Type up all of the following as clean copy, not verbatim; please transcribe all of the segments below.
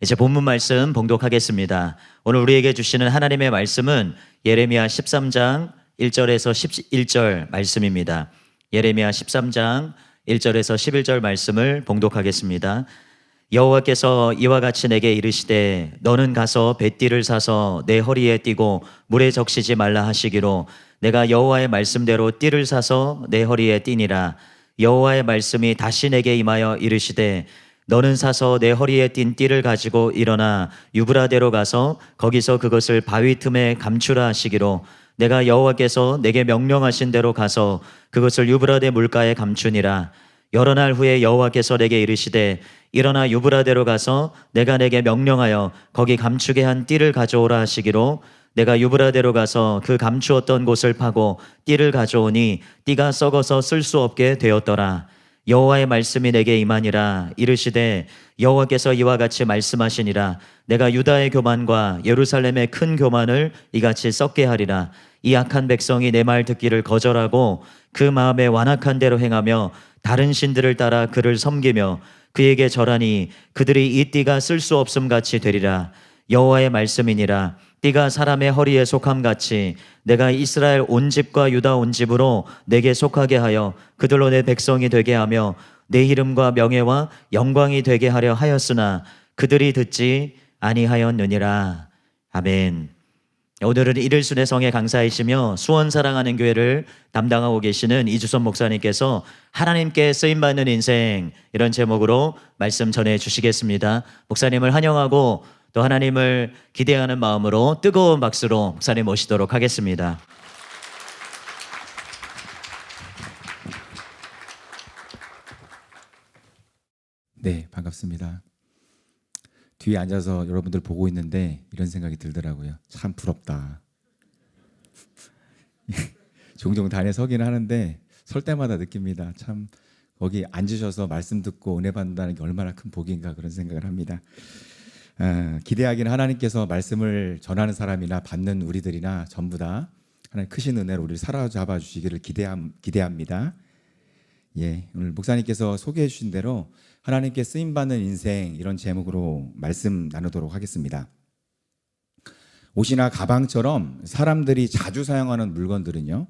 이제 본문 말씀 봉독하겠습니다. 오늘 우리에게 주시는 하나님의 말씀은 예레미야 13장 1절에서 11절 말씀입니다. 예레미야 13장 1절에서 11절 말씀을 봉독하겠습니다. 여호와께서 이와 같이 내게 이르시되 너는 가서 뱃띠를 사서 내 허리에 띠고 물에 적시지 말라 하시기로 내가 여호와의 말씀대로 띠를 사서 내 허리에 띠니라. 여호와의 말씀이 다시 내게 임하여 이르시되 너는 사서 내 허리에 띈 띠를 가지고 일어나 유브라데로 가서 거기서 그것을 바위 틈에 감추라 하시기로 내가 여호와께서 내게 명령하신 대로 가서 그것을 유브라데 물가에 감추니라. 여러 날 후에 여호와께서 내게 이르시되 일어나 유브라데로 가서 내가 내게 명령하여 거기 감추게 한 띠를 가져오라 하시기로 내가 유브라데로 가서 그 감추었던 곳을 파고 띠를 가져오니 띠가 썩어서 쓸 수 없게 되었더라. 여호와의 말씀이 내게 임하니라. 이르시되 여호와께서 이와 같이 말씀하시니라. 내가 유다의 교만과 예루살렘의 큰 교만을 이같이 썩게 하리라. 이 악한 백성이 내 말 듣기를 거절하고 그 마음에 완악한 대로 행하며 다른 신들을 따라 그를 섬기며 그에게 절하니 그들이 이 띠가 쓸 수 없음 같이 되리라. 여호와의 말씀이니라. 띠가 사람의 허리에 속함 같이 내가 이스라엘 온 집과 유다 온 집으로 내게 속하게 하여 그들로 내 백성이 되게 하며 내 이름과 명예와 영광이 되게 하려 하였으나 그들이 듣지 아니하였느니라. 아멘. 오늘은 이들순의 성의 강사이시며 수원 사랑하는 교회를 담당하고 계시는 이주선 목사님께서 하나님께 쓰임받는 인생, 이런 제목으로 말씀 전해 주시겠습니다. 목사님을 환영하고 또 하나님을 기대하는 마음으로 뜨거운 박수로 목사님 모시도록 하겠습니다. 네, 반갑습니다. 뒤에 앉아서 여러분들 보고 있는데 이런 생각이 들더라고요. 참 부럽다. 종종 단에 서긴 하는데 설 때마다 느낍니다. 참 거기 앉으셔서 말씀 듣고 은혜 받는다는 게 얼마나 큰 복인가 그런 생각을 합니다. 기대하기는 하나님께서 말씀을 전하는 사람이나 받는 우리들이나 전부 다 하나님 크신 은혜로 우리를 사로잡아 주시기를 기대합니다. 예, 오늘 목사님께서 소개해 주신 대로 하나님께 쓰임받는 인생, 이런 제목으로 말씀 나누도록 하겠습니다. 옷이나 가방처럼 사람들이 자주 사용하는 물건들은요,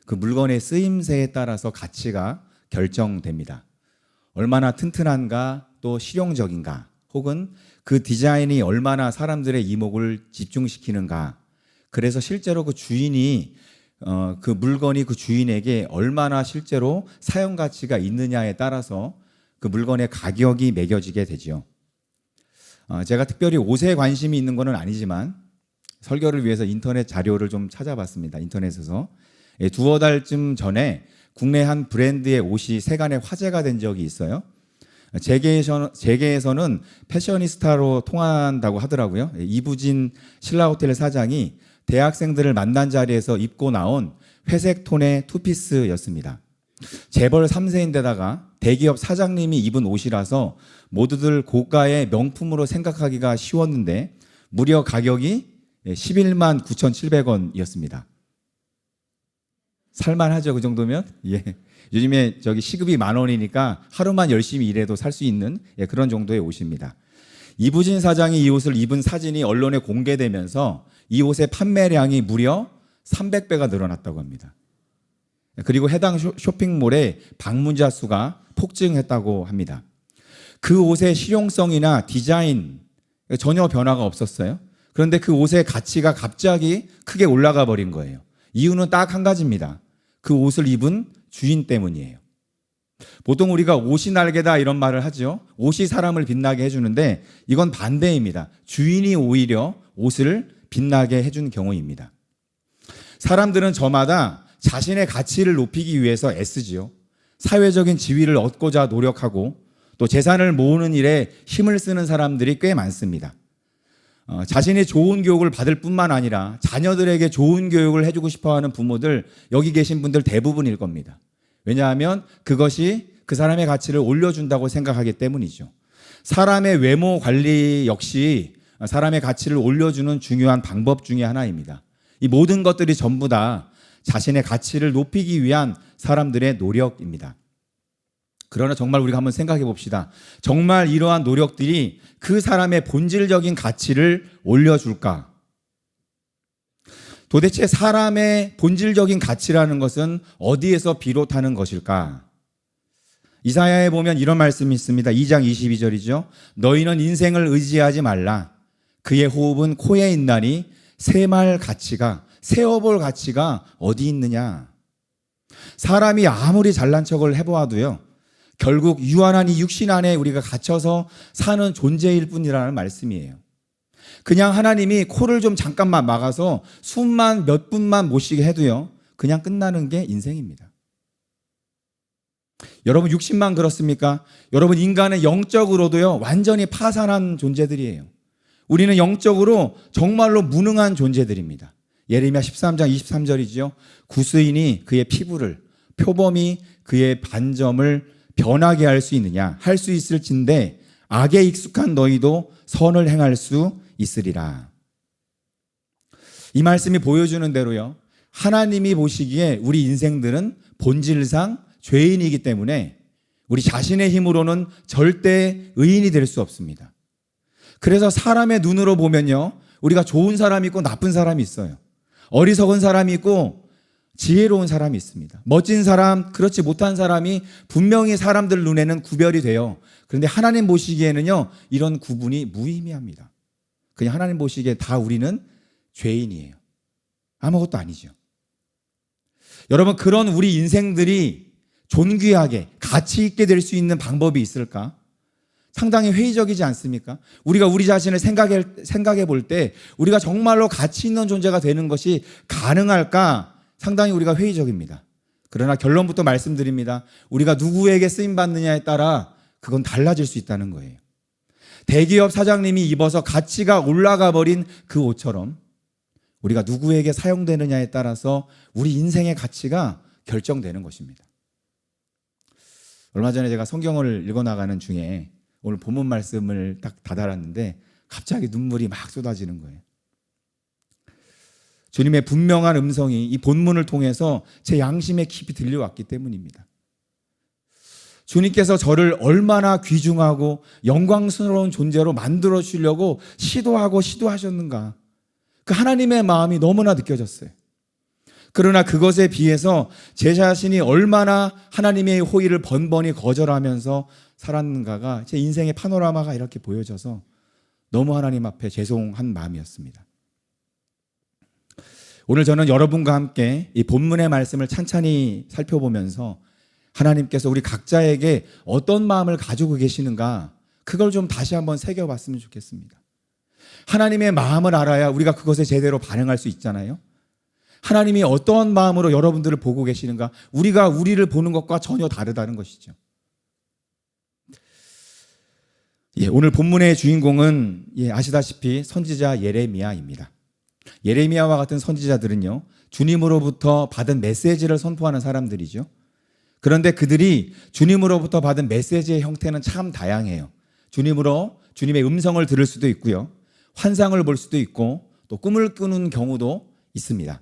그 물건의 쓰임새에 따라서 가치가 결정됩니다. 얼마나 튼튼한가, 또 실용적인가, 혹은 그 디자인이 얼마나 사람들의 이목을 집중시키는가, 그래서 실제로 그 주인이 그 물건이 그 주인에게 얼마나 실제로 사용 가치가 있느냐에 따라서 그 물건의 가격이 매겨지게 되죠. 제가 특별히 옷에 관심이 있는 것은 아니지만 설교를 위해서 인터넷 자료를 좀 찾아봤습니다. 인터넷에서 두어 달쯤 전에 국내 한 브랜드의 옷이 세간에 화제가 된 적이 있어요. 재계에서는 패셔니스타로 통한다고 하더라고요. 이부진 신라호텔 사장이 대학생들을 만난 자리에서 입고 나온 회색 톤의 투피스였습니다. 재벌 3세인데다가 대기업 사장님이 입은 옷이라서 모두들 고가의 명품으로 생각하기가 쉬웠는데 무려 가격이 11만 9,700원이었습니다. 살만하죠, 그 정도면? 예. 요즘에 시급이 10,000원이니까 하루만 열심히 일해도 살 수 있는 그런 정도의 옷입니다. 이부진 사장이 이 옷을 입은 사진이 언론에 공개되면서 이 옷의 판매량이 무려 300배가 늘어났다고 합니다. 그리고 해당 쇼핑몰의 방문자 수가 폭증했다고 합니다. 그 옷의 실용성이나 디자인 전혀 변화가 없었어요. 그런데 그 옷의 가치가 갑자기 크게 올라가 버린 거예요. 이유는 딱 한 가지입니다. 그 옷을 입은 주인 때문이에요. 보통 우리가 옷이 날개다 이런 말을 하죠. 옷이 사람을 빛나게 해주는데 이건 반대입니다. 주인이 오히려 옷을 빛나게 해준 경우입니다. 사람들은 저마다 자신의 가치를 높이기 위해서 애쓰지요. 사회적인 지위를 얻고자 노력하고 또 재산을 모으는 일에 힘을 쓰는 사람들이 꽤 많습니다. 자신이 좋은 교육을 받을 뿐만 아니라 자녀들에게 좋은 교육을 해주고 싶어하는 부모들, 여기 계신 분들 대부분일 겁니다. 왜냐하면 그것이 그 사람의 가치를 올려준다고 생각하기 때문이죠. 사람의 외모 관리 역시 사람의 가치를 올려주는 중요한 방법 중에 하나입니다. 이 모든 것들이 전부 다 자신의 가치를 높이기 위한 사람들의 노력입니다. 그러나 정말 우리가 한번 생각해 봅시다. 정말 이러한 노력들이 그 사람의 본질적인 가치를 올려줄까? 도대체 사람의 본질적인 가치라는 것은 어디에서 비롯하는 것일까? 이사야에 보면 이런 말씀이 있습니다. 2장 22절이죠. 너희는 인생을 의지하지 말라. 그의 호흡은 코에 있나니 세말 가치가, 세어볼 가치가 어디 있느냐? 사람이 아무리 잘난 척을 해보아도요, 결국 유한한 이 육신 안에 우리가 갇혀서 사는 존재일 뿐이라는 말씀이에요. 그냥 하나님이 코를 좀 잠깐만 막아서 숨만 몇 분만 못 쉬게 해도요, 그냥 끝나는 게 인생입니다. 여러분 육신만 그렇습니까? 여러분 인간은 영적으로도요, 완전히 파산한 존재들이에요. 우리는 영적으로 정말로 무능한 존재들입니다. 예레미야 13장 23절이죠. 구스인이 그의 피부를, 표범이 그의 반점을 변하게 할 수 있느냐? 할 수 있을진데 악에 익숙한 너희도 선을 행할 수 있으리라. 이 말씀이 보여주는 대로요, 하나님이 보시기에 우리 인생들은 본질상 죄인이기 때문에 우리 자신의 힘으로는 절대 의인이 될 수 없습니다. 그래서 사람의 눈으로 보면요, 우리가 좋은 사람이 있고 나쁜 사람이 있어요. 어리석은 사람이 있고 지혜로운 사람이 있습니다. 멋진 사람, 그렇지 못한 사람이 분명히 사람들 눈에는 구별이 돼요. 그런데 하나님 보시기에는요, 이런 구분이 무의미합니다. 그냥 하나님 보시기에 다 우리는 죄인이에요. 아무것도 아니죠. 여러분, 그런 우리 인생들이 존귀하게 가치 있게 될 수 있는 방법이 있을까? 상당히 회의적이지 않습니까? 우리가 우리 자신을 생각해 볼 때 우리가 정말로 가치 있는 존재가 되는 것이 가능할까? 상당히 우리가 회의적입니다. 그러나 결론부터 말씀드립니다. 우리가 누구에게 쓰임받느냐에 따라 그건 달라질 수 있다는 거예요. 대기업 사장님이 입어서 가치가 올라가 버린 그 옷처럼 우리가 누구에게 사용되느냐에 따라서 우리 인생의 가치가 결정되는 것입니다. 얼마 전에 제가 성경을 읽어나가는 중에 오늘 본문 말씀을 딱 다다랐는데 갑자기 눈물이 막 쏟아지는 거예요. 주님의 분명한 음성이 이 본문을 통해서 제 양심에 깊이 들려왔기 때문입니다. 주님께서 저를 얼마나 귀중하고 영광스러운 존재로 만들어 주려고 시도하셨는가. 그 하나님의 마음이 너무나 느껴졌어요. 그러나 그것에 비해서 제 자신이 얼마나 하나님의 호의를 번번이 거절하면서 살았는가가 제 인생의 파노라마가 이렇게 보여져서 너무 하나님 앞에 죄송한 마음이었습니다. 오늘 저는 여러분과 함께 이 본문의 말씀을 찬찬히 살펴보면서 하나님께서 우리 각자에게 어떤 마음을 가지고 계시는가, 그걸 좀 다시 한번 새겨봤으면 좋겠습니다. 하나님의 마음을 알아야 우리가 그것에 제대로 반응할 수 있잖아요. 하나님이 어떤 마음으로 여러분들을 보고 계시는가, 우리가 우리를 보는 것과 전혀 다르다는 것이죠. 오늘 본문의 주인공은 아시다시피 선지자 예레미야입니다. 예레미야와 같은 선지자들은요, 주님으로부터 받은 메시지를 선포하는 사람들이죠. 그런데 그들이 주님으로부터 받은 메시지의 형태는 참 다양해요. 주님의 음성을 들을 수도 있고요, 환상을 볼 수도 있고 또 꿈을 꾸는 경우도 있습니다.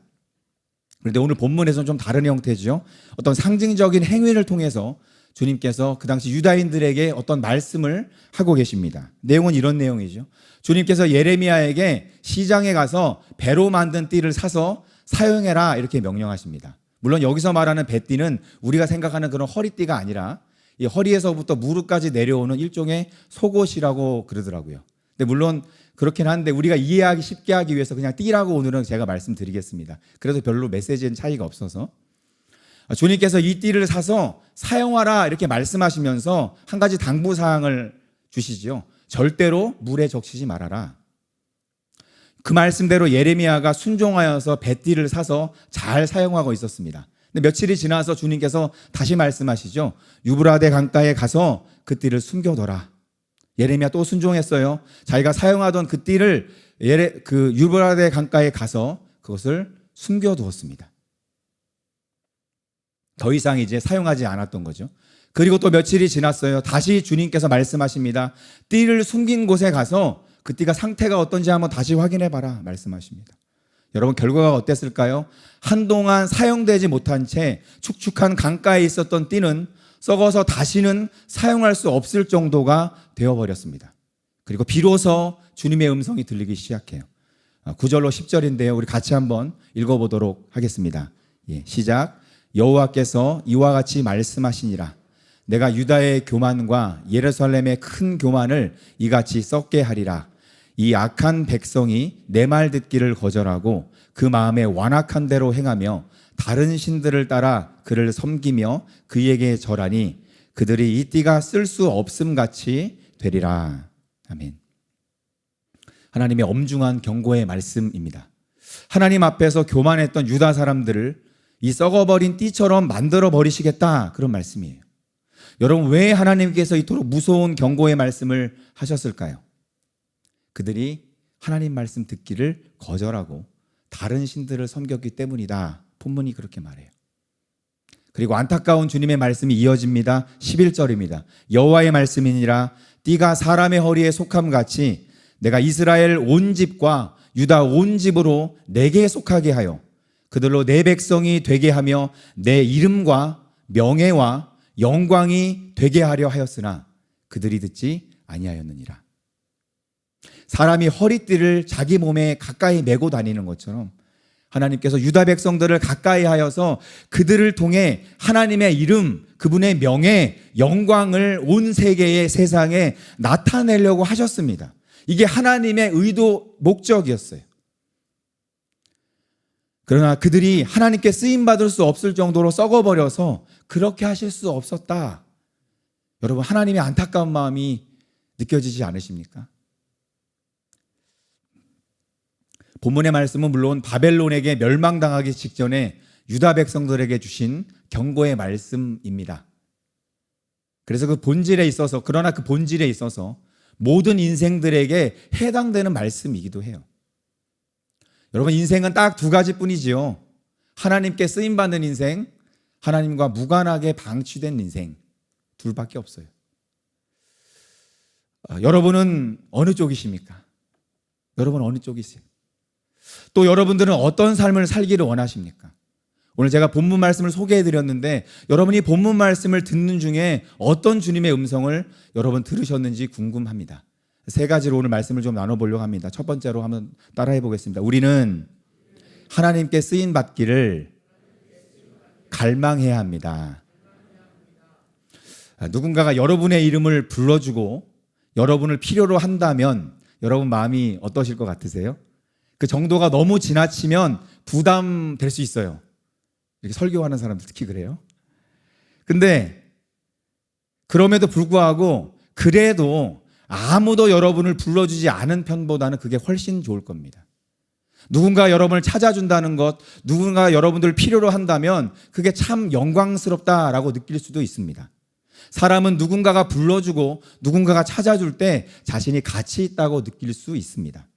그런데 오늘 본문에서는 좀 다른 형태죠. 어떤 상징적인 행위를 통해서 주님께서 그 당시 유다인들에게 어떤 말씀을 하고 계십니다. 내용은 이런 내용이죠. 주님께서 예레미야에게 시장에 가서 배로 만든 띠를 사서 사용해라, 이렇게 명령하십니다. 물론 여기서 말하는 배띠는 우리가 생각하는 그런 허리띠가 아니라 이 허리에서부터 무릎까지 내려오는 일종의 속옷이라고 그러더라고요. 근데 물론 그렇긴 한데 우리가 이해하기 쉽게 하기 위해서 그냥 띠라고 오늘은 제가 말씀드리겠습니다. 그래도 별로 메시지는 차이가 없어서 주님께서 이 띠를 사서 사용하라, 이렇게 말씀하시면서 한 가지 당부사항을 주시지요. 절대로 물에 적시지 말아라. 그 말씀대로 예레미야가 순종하여서 배띠를 사서 잘 사용하고 있었습니다. 근데 며칠이 지나서 주님께서 다시 말씀하시죠. 유브라데 강가에 가서 그 띠를 숨겨둬라. 예레미야 또 순종했어요. 자기가 사용하던 그 띠를 유브라데 강가에 가서 그것을 숨겨두었습니다. 더 이상 이제 사용하지 않았던 거죠. 그리고 또 며칠이 지났어요. 다시 주님께서 말씀하십니다. 띠를 숨긴 곳에 가서 그 띠가 상태가 어떤지 한번 다시 확인해 봐라, 말씀하십니다. 여러분, 결과가 어땠을까요? 한동안 사용되지 못한 채 축축한 강가에 있었던 띠는 썩어서 다시는 사용할 수 없을 정도가 되어버렸습니다. 그리고 비로소 주님의 음성이 들리기 시작해요. 9절로 10절인데요. 우리 같이 한번 읽어보도록 하겠습니다. 시작. 여호와께서 이와 같이 말씀하시니라. 내가 유다의 교만과 예루살렘의 큰 교만을 이같이 썩게 하리라. 이 악한 백성이 내 말 듣기를 거절하고 그 마음에 완악한 대로 행하며 다른 신들을 따라 그를 섬기며 그에게 절하니 그들이 이 띠가 쓸 수 없음 같이 되리라. 아멘. 하나님의 엄중한 경고의 말씀입니다. 하나님 앞에서 교만했던 유다 사람들을 이 썩어버린 띠처럼 만들어 버리시겠다, 그런 말씀이에요. 여러분, 왜 하나님께서 이토록 무서운 경고의 말씀을 하셨을까요? 그들이 하나님 말씀 듣기를 거절하고 다른 신들을 섬겼기 때문이다. 본문이 그렇게 말해요. 그리고 안타까운 주님의 말씀이 이어집니다. 11절입니다. 여호와의 말씀이니라. 띠가 사람의 허리에 속함 같이 내가 이스라엘 온 집과 유다 온 집으로 내게 속하게 하여 그들로 내 백성이 되게 하며 내 이름과 명예와 영광이 되게 하려 하였으나 그들이 듣지 아니하였느니라. 사람이 허리띠를 자기 몸에 가까이 메고 다니는 것처럼 하나님께서 유다 백성들을 가까이 하여서 그들을 통해 하나님의 이름, 그분의 명예, 영광을 온 세계의 세상에 나타내려고 하셨습니다. 이게 하나님의 의도, 목적이었어요. 그러나 그들이 하나님께 쓰임받을 수 없을 정도로 썩어버려서 그렇게 하실 수 없었다. 여러분, 하나님의 안타까운 마음이 느껴지지 않으십니까? 본문의 말씀은 물론 바벨론에게 멸망당하기 직전에 유다 백성들에게 주신 경고의 말씀입니다. 그래서 그 본질에 있어서, 그러나 그 본질에 있어서 모든 인생들에게 해당되는 말씀이기도 해요. 여러분, 인생은 딱 두 가지뿐이지요. 하나님께 쓰임받는 인생, 하나님과 무관하게 방치된 인생, 둘밖에 없어요. 여러분은 어느 쪽이십니까? 여러분 어느 쪽이세요? 또 여러분들은 어떤 삶을 살기를 원하십니까? 오늘 제가 본문 말씀을 소개해드렸는데 여러분이 본문 말씀을 듣는 중에 어떤 주님의 음성을 여러분 들으셨는지 궁금합니다. 세 가지로 오늘 말씀을 좀 나눠보려고 합니다. 첫 번째로 한번 따라해 보겠습니다. 우리는 하나님께 쓰임받기를 갈망해야 합니다. 누군가가 여러분의 이름을 불러주고 여러분을 필요로 한다면 여러분 마음이 어떠실 것 같으세요? 그 정도가 너무 지나치면 부담될 수 있어요. 이렇게 설교하는 사람들 특히 그래요. 근데 그럼에도 불구하고 그래도 아무도 여러분을 불러주지 않은 편보다는 그게 훨씬 좋을 겁니다. 누군가 여러분을 찾아준다는 것, 누군가 여러분들을 필요로 한다면 그게 참 영광스럽다라고 느낄 수도 있습니다. 사람은 누군가가 불러주고 누군가가 찾아줄 때 자신이 가치 있다고 느낄 수 있습니다.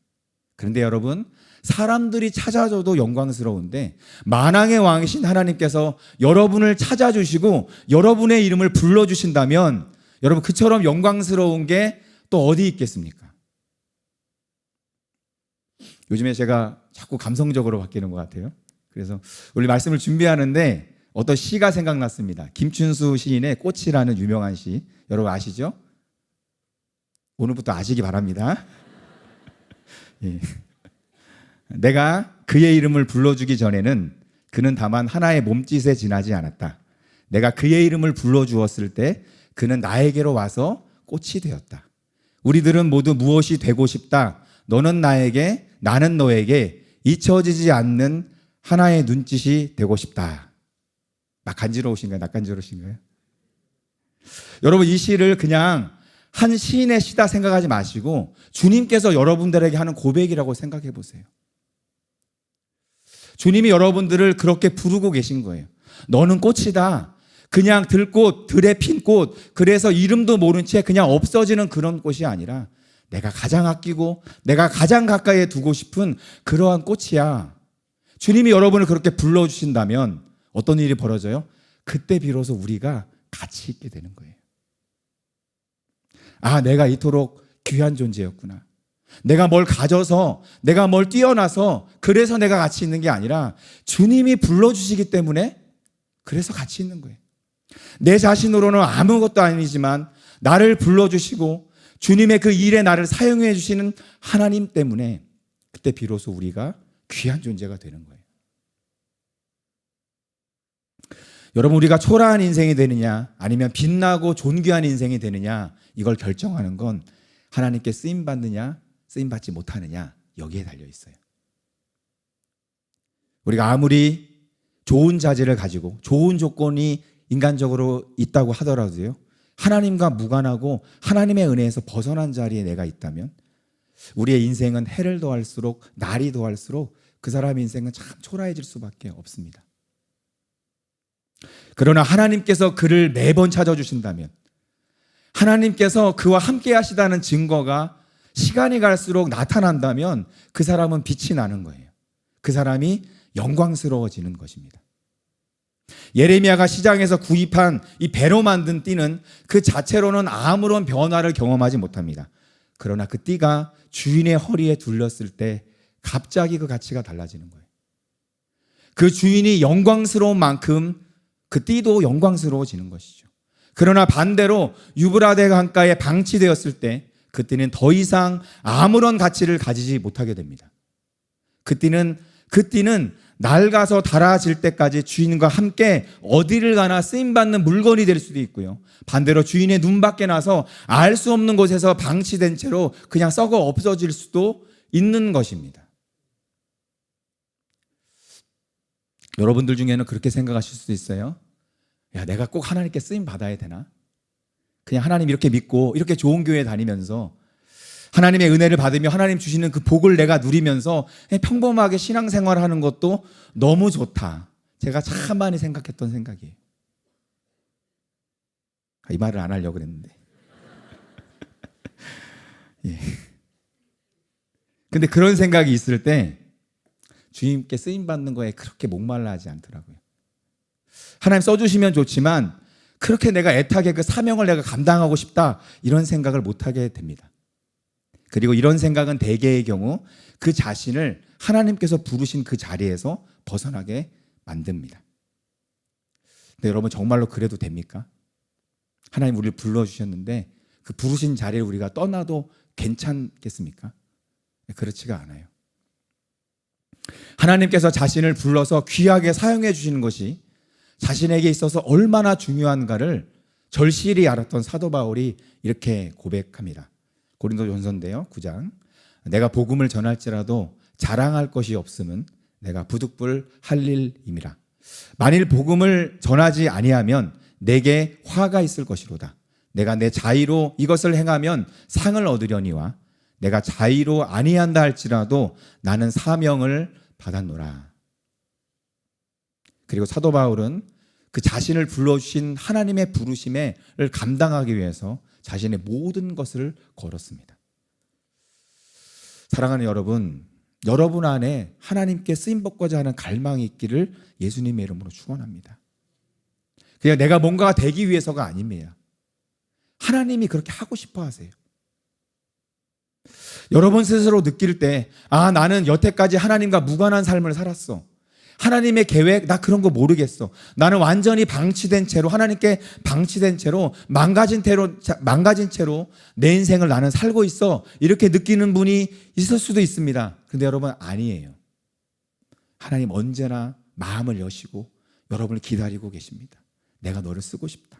그런데 여러분, 사람들이 찾아줘도 영광스러운데 만왕의 왕이신 하나님께서 여러분을 찾아주시고 여러분의 이름을 불러주신다면 여러분, 그처럼 영광스러운 게 또 어디 있겠습니까? 요즘에 제가 자꾸 감성적으로 바뀌는 것 같아요. 그래서 우리 말씀을 준비하는데 어떤 시가 생각났습니다. 김춘수 시인의 꽃이라는 유명한 시, 여러분 아시죠? 오늘부터 아시기 바랍니다. 예. 내가 그의 이름을 불러주기 전에는 그는 다만 하나의 몸짓에 지나지 않았다. 내가 그의 이름을 불러주었을 때 그는 나에게로 와서 꽃이 되었다. 우리들은 모두 무엇이 되고 싶다. 너는 나에게, 나는 너에게 잊혀지지 않는 하나의 눈짓이 되고 싶다. 막 간지러우신가요? 낯간지러우신가요? 여러분, 이 시를 그냥 한 시인의 시다 생각하지 마시고 주님께서 여러분들에게 하는 고백이라고 생각해 보세요. 주님이 여러분들을 그렇게 부르고 계신 거예요. 너는 꽃이다. 그냥 들꽃, 들에 핀 꽃, 그래서 이름도 모른 채 그냥 없어지는 그런 꽃이 아니라 내가 가장 아끼고 내가 가장 가까이에 두고 싶은 그러한 꽃이야. 주님이 여러분을 그렇게 불러주신다면 어떤 일이 벌어져요? 그때 비로소 우리가 가치 있게 되는 거예요. 아, 내가 이토록 귀한 존재였구나. 내가 뭘 가져서, 내가 뭘 뛰어나서 그래서 내가 가치 있는 게 아니라 주님이 불러주시기 때문에 그래서 가치 있는 거예요. 내 자신으로는 아무것도 아니지만 나를 불러주시고 주님의 그 일에 나를 사용해 주시는 하나님 때문에 그때 비로소 우리가 귀한 존재가 되는 거예요. 여러분, 우리가 초라한 인생이 되느냐 아니면 빛나고 존귀한 인생이 되느냐, 이걸 결정하는 건 하나님께 쓰임받느냐 쓰임받지 못하느냐, 여기에 달려 있어요. 우리가 아무리 좋은 자질을 가지고 좋은 조건이 인간적으로 있다고 하더라도요, 하나님과 무관하고 하나님의 은혜에서 벗어난 자리에 내가 있다면 우리의 인생은 해를 더할수록, 날이 더할수록 그 사람의 인생은 참 초라해질 수밖에 없습니다. 그러나 하나님께서 그를 매번 찾아주신다면, 하나님께서 그와 함께 하시다는 증거가 시간이 갈수록 나타난다면 그 사람은 빛이 나는 거예요. 그 사람이 영광스러워지는 것입니다. 예레미야가 시장에서 구입한 이 배로 만든 띠는 그 자체로는 아무런 변화를 경험하지 못합니다. 그러나 그 띠가 주인의 허리에 둘렸을 때 갑자기 그 가치가 달라지는 거예요. 그 주인이 영광스러운 만큼 그 띠도 영광스러워지는 것이죠. 그러나 반대로 유브라데 강가에 방치되었을 때 그 띠는 더 이상 아무런 가치를 가지지 못하게 됩니다. 그 띠는 낡아서 닳아질 때까지 주인과 함께 어디를 가나 쓰임받는 물건이 될 수도 있고요, 반대로 주인의 눈밖에 나서 알 수 없는 곳에서 방치된 채로 그냥 썩어 없어질 수도 있는 것입니다. 여러분들 중에는 그렇게 생각하실 수도 있어요. 야, 내가 꼭 하나님께 쓰임 받아야 되나? 그냥 하나님 이렇게 믿고 이렇게 좋은 교회 다니면서 하나님의 은혜를 받으며 하나님 주시는 그 복을 내가 누리면서 평범하게 신앙생활을 하는 것도 너무 좋다. 제가 참 많이 생각했던 생각이에요. 이 말을 안 하려고 그랬는데. 예. 근데 그런 생각이 있을 때 주님께 쓰임받는 거에 그렇게 목말라 하지 않더라고요. 하나님 써주시면 좋지만 그렇게 내가 애타게 그 사명을 내가 감당하고 싶다, 이런 생각을 못하게 됩니다. 그리고 이런 생각은 대개의 경우 그 자신을 하나님께서 부르신 그 자리에서 벗어나게 만듭니다. 근데 여러분, 정말로 그래도 됩니까? 하나님 우리를 불러주셨는데 그 부르신 자리를 우리가 떠나도 괜찮겠습니까? 그렇지가 않아요. 하나님께서 자신을 불러서 귀하게 사용해 주시는 것이 자신에게 있어서 얼마나 중요한가를 절실히 알았던 사도 바울이 이렇게 고백합니다. 고린도전서인데요, 9장. 내가 복음을 전할지라도 자랑할 것이 없음은 내가 부득불 할 일임이라. 만일 복음을 전하지 아니하면 내게 화가 있을 것이로다. 내가 내 자의로 이것을 행하면 상을 얻으려니와 내가 자의로 아니한다 할지라도 나는 사명을 받았노라. 그리고 사도 바울은 그 자신을 불러주신 하나님의 부르심을 감당하기 위해서 자신의 모든 것을 걸었습니다. 사랑하는 여러분, 여러분 안에 하나님께 쓰임받고자 하는 갈망이 있기를 예수님의 이름으로 축원합니다. 그냥 내가 뭔가가 되기 위해서가 아닙니다. 하나님이 그렇게 하고 싶어 하세요. 여러분 스스로 느낄 때, 아, 나는 여태까지 하나님과 무관한 삶을 살았어. 하나님의 계획, 나 그런 거 모르겠어. 나는 완전히 방치된 채로, 하나님께 방치된 채로, 망가진 채로 내 인생을 나는 살고 있어. 이렇게 느끼는 분이 있을 수도 있습니다. 근데 여러분, 아니에요. 하나님 언제나 마음을 여시고 여러분을 기다리고 계십니다. 내가 너를 쓰고 싶다.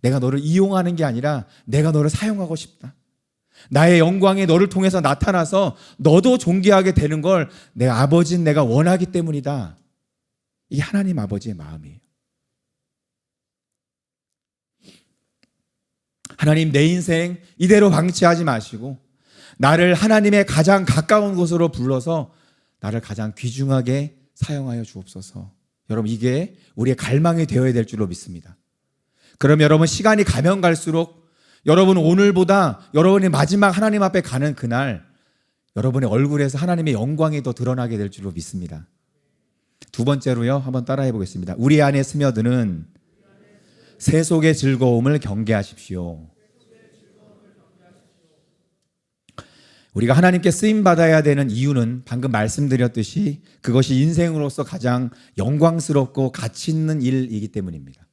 내가 너를 이용하는 게 아니라 내가 너를 사용하고 싶다. 나의 영광이 너를 통해서 나타나서 너도 존귀하게 되는 걸 내 아버지는 내가 원하기 때문이다. 이게 하나님 아버지의 마음이에요. 하나님, 내 인생 이대로 방치하지 마시고 나를 하나님의 가장 가까운 곳으로 불러서 나를 가장 귀중하게 사용하여 주옵소서. 여러분, 이게 우리의 갈망이 되어야 될 줄로 믿습니다. 그럼 여러분, 시간이 가면 갈수록 여러분, 오늘보다 여러분이 마지막 하나님 앞에 가는 그날 여러분의 얼굴에서 하나님의 영광이 더 드러나게 될 줄로 믿습니다. 두 번째로요, 한번 따라해 보겠습니다. 우리 안에 스며드는 세속의 즐거움을 경계하십시오. 우리가 하나님께 쓰임 받아야 되는 이유는 방금 말씀드렸듯이 그것이 인생으로서 가장 영광스럽고 가치 있는 일이기 때문입니다.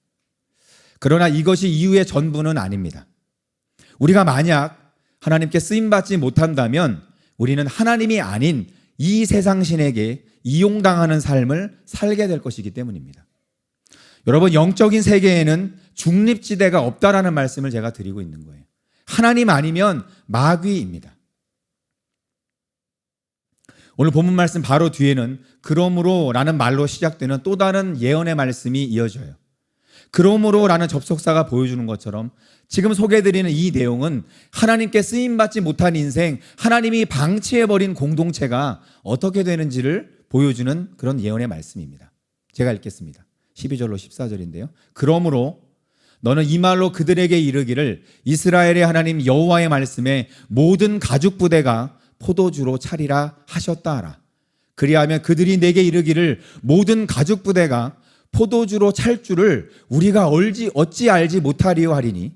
그러나 이것이 이유의 전부는 아닙니다. 우리가 만약 하나님께 쓰임 받지 못한다면 우리는 하나님이 아닌 이 세상 신에게 이용당하는 삶을 살게 될 것이기 때문입니다. 여러분, 영적인 세계에는 중립지대가 없다라는 말씀을 제가 드리고 있는 거예요. 하나님 아니면 마귀입니다. 오늘 본문 말씀 바로 뒤에는 그러므로 라는 말로 시작되는 또 다른 예언의 말씀이 이어져요. 그러므로 라는 접속사가 보여주는 것처럼 지금 소개해드리는 이 내용은 하나님께 쓰임받지 못한 인생, 하나님이 방치해버린 공동체가 어떻게 되는지를 보여주는 그런 예언의 말씀입니다. 제가 읽겠습니다. 12절로 14절인데요. 그러므로 너는 이 말로 그들에게 이르기를 이스라엘의 하나님 여호와의 말씀에 모든 가죽 부대가 포도주로 차리라 하셨다 하라. 그리하면 그들이 내게 이르기를 모든 가죽 부대가 포도주로 찰 줄을 우리가 어찌 알지 못하리요 하리니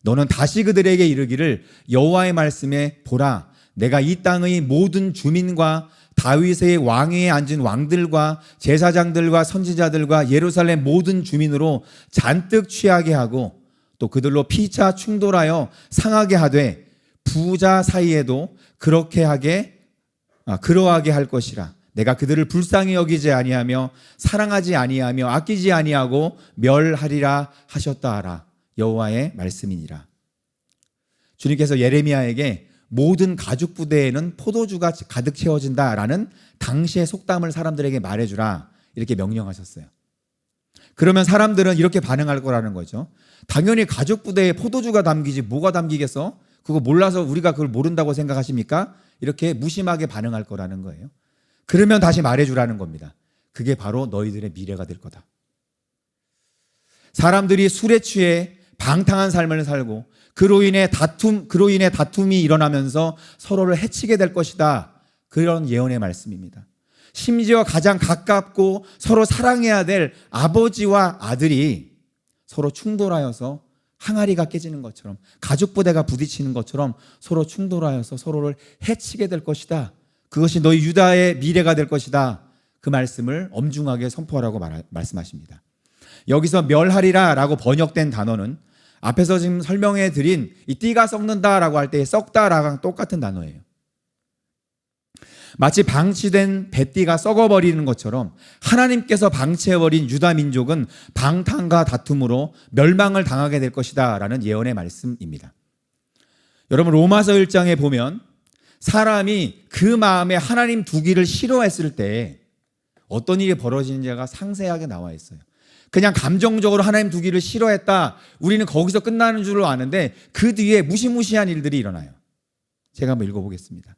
너는 다시 그들에게 이르기를 여호와의 말씀에 보라 내가 이 땅의 모든 주민과 다윗의 왕위에 앉은 왕들과 제사장들과 선지자들과 예루살렘 모든 주민으로 잔뜩 취하게 하고 또 그들로 피차 충돌하여 상하게 하되 부자 사이에도 그러하게 할 것이라. 내가 그들을 불쌍히 여기지 아니하며 사랑하지 아니하며 아끼지 아니하고 멸하리라 하셨다 하라. 여호와의 말씀이니라. 주님께서 예레미야에게 모든 가죽 부대에는 포도주가 가득 채워진다라는 당시의 속담을 사람들에게 말해주라 이렇게 명령하셨어요. 그러면 사람들은 이렇게 반응할 거라는 거죠. 당연히 가죽 부대에 포도주가 담기지 뭐가 담기겠어? 그거 몰라서 우리가 그걸 모른다고 생각하십니까? 이렇게 무심하게 반응할 거라는 거예요. 그러면 다시 말해주라는 겁니다. 그게 바로 너희들의 미래가 될 거다. 사람들이 술에 취해 방탕한 삶을 살고 그로 인해 다툼이 일어나면서 서로를 해치게 될 것이다. 그런 예언의 말씀입니다. 심지어 가장 가깝고 서로 사랑해야 될 아버지와 아들이 서로 충돌하여서 항아리가 깨지는 것처럼 가죽 부대가 부딪히는 것처럼 서로 충돌하여서 서로를 해치게 될 것이다. 그것이 너희 유다의 미래가 될 것이다. 그 말씀을 엄중하게 선포하라고 말씀하십니다. 여기서 멸하리라 라고 번역된 단어는 앞에서 지금 설명해 드린 이 띠가 썩는다 라고 할 때 썩다라랑 똑같은 단어예요. 마치 방치된 뱃띠가 썩어버리는 것처럼 하나님께서 방치해버린 유다 민족은 방탕과 다툼으로 멸망을 당하게 될 것이다 라는 예언의 말씀입니다. 여러분 로마서 1장에 보면 사람이 그 마음에 하나님 두기를 싫어했을 때 어떤 일이 벌어지는지가 상세하게 나와 있어요. 그냥 감정적으로 하나님 두기를 싫어했다. 우리는 거기서 끝나는 줄로 아는데 그 뒤에 무시무시한 일들이 일어나요. 제가 한번 읽어보겠습니다.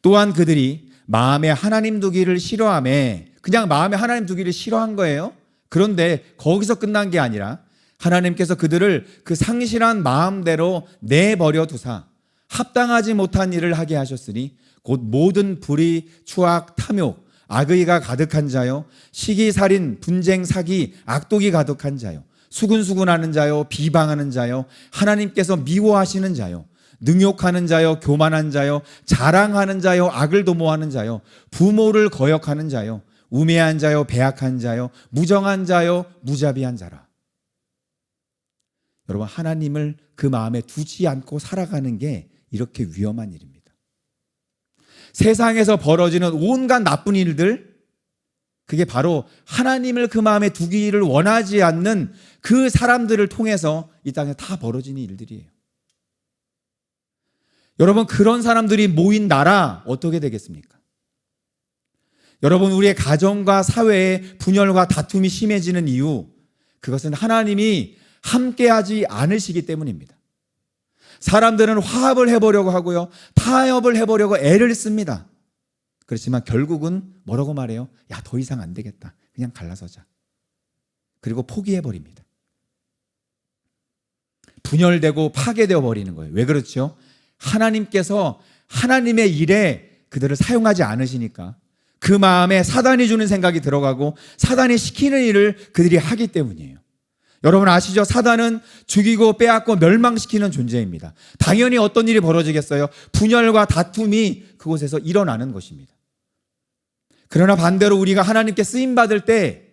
또한 그들이 마음에 하나님 두기를 싫어하매 그냥 마음에 하나님 두기를 싫어한 거예요. 그런데 거기서 끝난 게 아니라 하나님께서 그들을 그 상실한 마음대로 내버려 두사 합당하지 못한 일을 하게 하셨으니 곧 모든 불의, 추악, 탐욕, 악의가 가득한 자요 시기살인, 분쟁, 사기, 악독이 가득한 자요 수군수군하는 자요 비방하는 자요 하나님께서 미워하시는 자요 능욕하는 자요 교만한 자요 자랑하는 자요 악을 도모하는 자요 부모를 거역하는 자요 우매한 자요 배악한 자요 무정한 자요 무자비한 자라. 여러분 하나님을 그 마음에 두지 않고 살아가는 게 이렇게 위험한 일입니다. 세상에서 벌어지는 온갖 나쁜 일들 그게 바로 하나님을 그 마음에 두기를 원하지 않는 그 사람들을 통해서 이 땅에 다 벌어지는 일들이에요. 여러분 그런 사람들이 모인 나라 어떻게 되겠습니까? 여러분 우리의 가정과 사회에 분열과 다툼이 심해지는 이유 그것은 하나님이 함께하지 않으시기 때문입니다. 사람들은 화합을 해보려고 하고요 타협을 해보려고 애를 씁니다. 그렇지만 결국은 뭐라고 말해요? 야, 더 이상 안 되겠다. 그냥 갈라서자. 그리고 포기해버립니다. 분열되고 파괴되어 버리는 거예요. 왜 그렇죠? 하나님께서 하나님의 일에 그들을 사용하지 않으시니까 그 마음에 사단이 주는 생각이 들어가고 사단이 시키는 일을 그들이 하기 때문이에요. 여러분 아시죠? 사단은 죽이고 빼앗고 멸망시키는 존재입니다. 당연히 어떤 일이 벌어지겠어요? 분열과 다툼이 그곳에서 일어나는 것입니다. 그러나 반대로 우리가 하나님께 쓰임받을 때,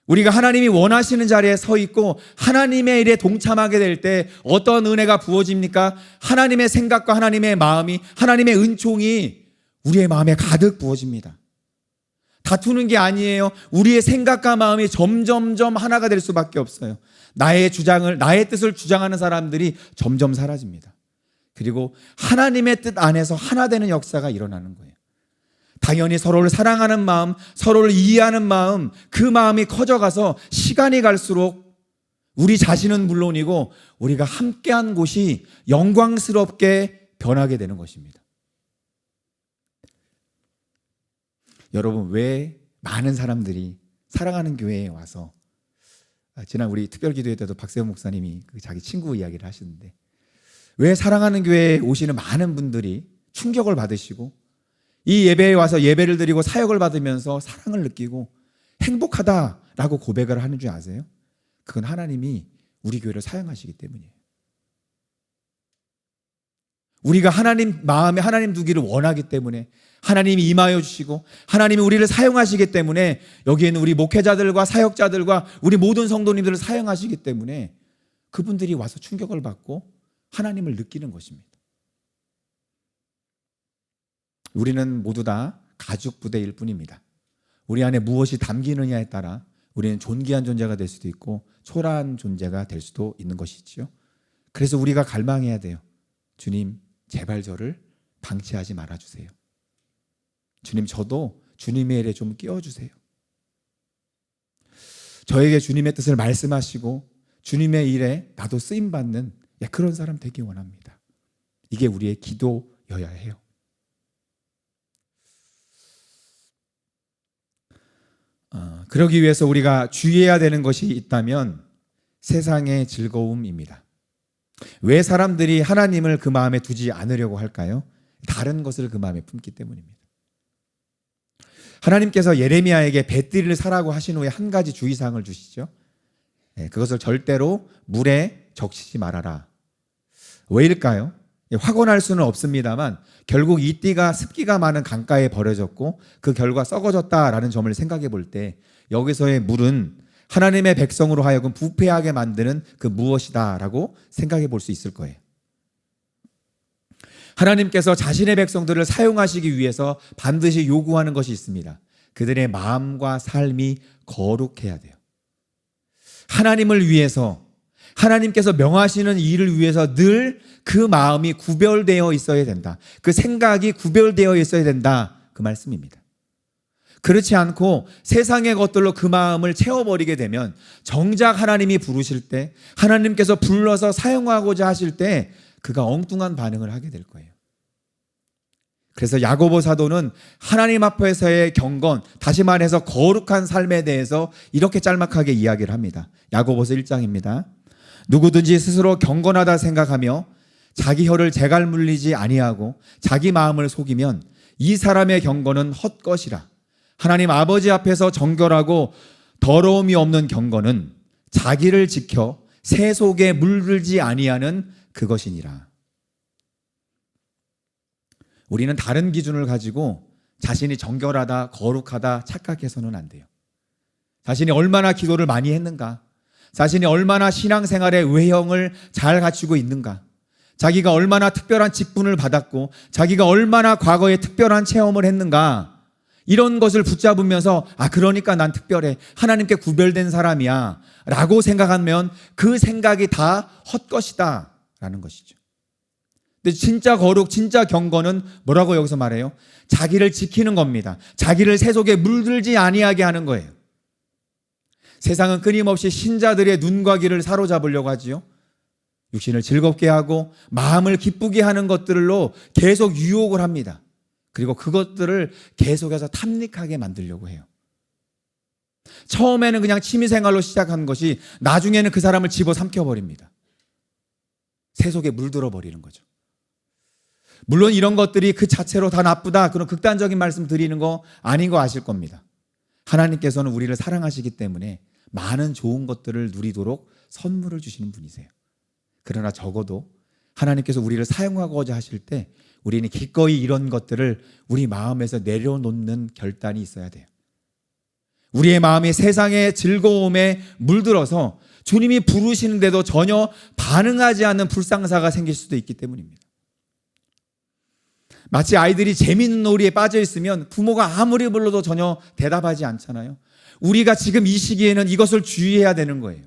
우리가 하나님이 원하시는 자리에 서 있고 하나님의 일에 동참하게 될 때 어떤 은혜가 부어집니까? 하나님의 생각과 하나님의 마음이, 하나님의 은총이 우리의 마음에 가득 부어집니다. 다투는 게 아니에요. 우리의 생각과 마음이 점점점 하나가 될 수밖에 없어요. 나의 뜻을 주장하는 사람들이 점점 사라집니다. 그리고 하나님의 뜻 안에서 하나 되는 역사가 일어나는 거예요. 당연히 서로를 사랑하는 마음, 서로를 이해하는 마음, 그 마음이 커져가서 시간이 갈수록 우리 자신은 물론이고 우리가 함께한 곳이 영광스럽게 변하게 되는 것입니다. 여러분, 왜 많은 사람들이 사랑하는 교회에 와서, 지난 우리 특별기도회 때도 박세훈 목사님이 자기 친구 이야기를 하시는데, 왜 사랑하는 교회에 오시는 많은 분들이 충격을 받으시고 이 예배에 와서 예배를 드리고 사역을 받으면서 사랑을 느끼고 행복하다라고 고백을 하는 줄 아세요? 그건 하나님이 우리 교회를 사용하시기 때문이에요. 우리가 하나님 마음에 하나님 두기를 원하기 때문에 하나님이 임하여 주시고 하나님이 우리를 사용하시기 때문에 여기에는 우리 목회자들과 사역자들과 우리 모든 성도님들을 사용하시기 때문에 그분들이 와서 충격을 받고 하나님을 느끼는 것입니다. 우리는 모두 다 가죽 부대일 뿐입니다. 우리 안에 무엇이 담기느냐에 따라 우리는 존귀한 존재가 될 수도 있고 초라한 존재가 될 수도 있는 것이지요. 그래서 우리가 갈망해야 돼요. 주님, 제발 저를 방치하지 말아주세요. 주님, 저도 주님의 일에 좀 끼워주세요. 저에게 주님의 뜻을 말씀하시고 주님의 일에 나도 쓰임받는 그런 사람 되기 원합니다. 이게 우리의 기도여야 해요. 그러기 위해서 우리가 주의해야 되는 것이 있다면 세상의 즐거움입니다. 왜 사람들이 하나님을 그 마음에 두지 않으려고 할까요? 다른 것을 그 마음에 품기 때문입니다. 하나님께서 예레미야에게 배띠를 사라고 하신 후에 한 가지 주의사항을 주시죠. 그것을 절대로 물에 적시지 말아라. 왜일까요? 확언할 수는 없습니다만 결국 이 띠가 습기가 많은 강가에 버려졌고 그 결과 썩어졌다라는 점을 생각해 볼 때 여기서의 물은 하나님의 백성으로 하여금 부패하게 만드는 그 무엇이다라고 생각해 볼 수 있을 거예요. 하나님께서 자신의 백성들을 사용하시기 위해서 반드시 요구하는 것이 있습니다. 그들의 마음과 삶이 거룩해야 돼요. 하나님을 위해서, 하나님께서 명하시는 일을 위해서 늘 그 마음이 구별되어 있어야 된다. 그 생각이 구별되어 있어야 된다. 그 말씀입니다. 그렇지 않고 세상의 것들로 그 마음을 채워버리게 되면 정작 하나님이 부르실 때, 하나님께서 불러서 사용하고자 하실 때 그가 엉뚱한 반응을 하게 될 거예요. 그래서 야고보 사도는 하나님 앞에서의 경건, 다시 말해서 거룩한 삶에 대해서 이렇게 짤막하게 이야기를 합니다. 야고보서 1장입니다. 누구든지 스스로 경건하다 생각하며 자기 혀를 재갈 물리지 아니하고 자기 마음을 속이면 이 사람의 경건은 헛것이라. 하나님 아버지 앞에서 정결하고 더러움이 없는 경건은 자기를 지켜 새 속에 물들지 아니하는 그것이니라. 우리는 다른 기준을 가지고 자신이 정결하다, 거룩하다 착각해서는 안 돼요. 자신이 얼마나 기도를 많이 했는가, 자신이 얼마나 신앙생활의 외형을 잘 갖추고 있는가, 자기가 얼마나 특별한 직분을 받았고 자기가 얼마나 과거에 특별한 체험을 했는가, 이런 것을 붙잡으면서 그러니까 난 특별해, 하나님께 구별된 사람이야 라고 생각하면 그 생각이 다 헛것이다 라는 것이죠. 근데 진짜 거룩, 진짜 경건은 뭐라고 여기서 말해요? 자기를 지키는 겁니다. 자기를 새 속에 물들지 아니하게 하는 거예요. 세상은 끊임없이 신자들의 눈과 귀를 사로잡으려고 하지요. 육신을 즐겁게 하고 마음을 기쁘게 하는 것들로 계속 유혹을 합니다. 그리고 그것들을 계속해서 탐닉하게 만들려고 해요. 처음에는 그냥 취미생활로 시작한 것이 나중에는 그 사람을 집어삼켜버립니다. 새 속에 물들어 버리는 거죠. 물론 이런 것들이 그 자체로 다 나쁘다, 그런 극단적인 말씀 드리는 거 아닌 거 아실 겁니다. 하나님께서는 우리를 사랑하시기 때문에 많은 좋은 것들을 누리도록 선물을 주시는 분이세요. 그러나 적어도 하나님께서 우리를 사용하고자 하실 때 우리는 기꺼이 이런 것들을 우리 마음에서 내려놓는 결단이 있어야 돼요. 우리의 마음이 세상의 즐거움에 물들어서 주님이 부르시는데도 전혀 반응하지 않는 불상사가 생길 수도 있기 때문입니다. 마치 아이들이 재밌는 놀이에 빠져 있으면 부모가 아무리 불러도 전혀 대답하지 않잖아요. 우리가 지금 이 시기에는 이것을 주의해야 되는 거예요.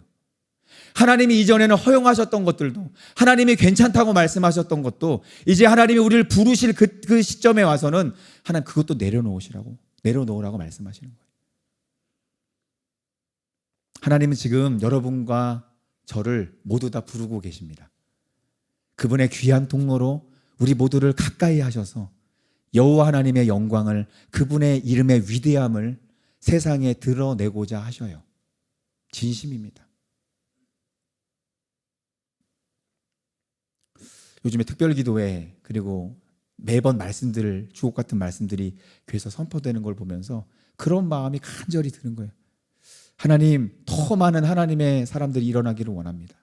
하나님이 이전에는 허용하셨던 것들도, 하나님이 괜찮다고 말씀하셨던 것도, 이제 하나님이 우리를 부르실 그 시점에 와서는 하나님 그것도 내려놓으라고 말씀하시는 거예요. 하나님은 지금 여러분과 저를 모두 다 부르고 계십니다. 그분의 귀한 통로로 우리 모두를 가까이 하셔서 여호와 하나님의 영광을, 그분의 이름의 위대함을 세상에 드러내고자 하셔요. 진심입니다. 요즘에 특별기도회 그리고 매번 주옥 같은 말씀들이 교회에서 선포되는 걸 보면서 그런 마음이 간절히 드는 거예요. 하나님, 더 많은 하나님의 사람들이 일어나기를 원합니다.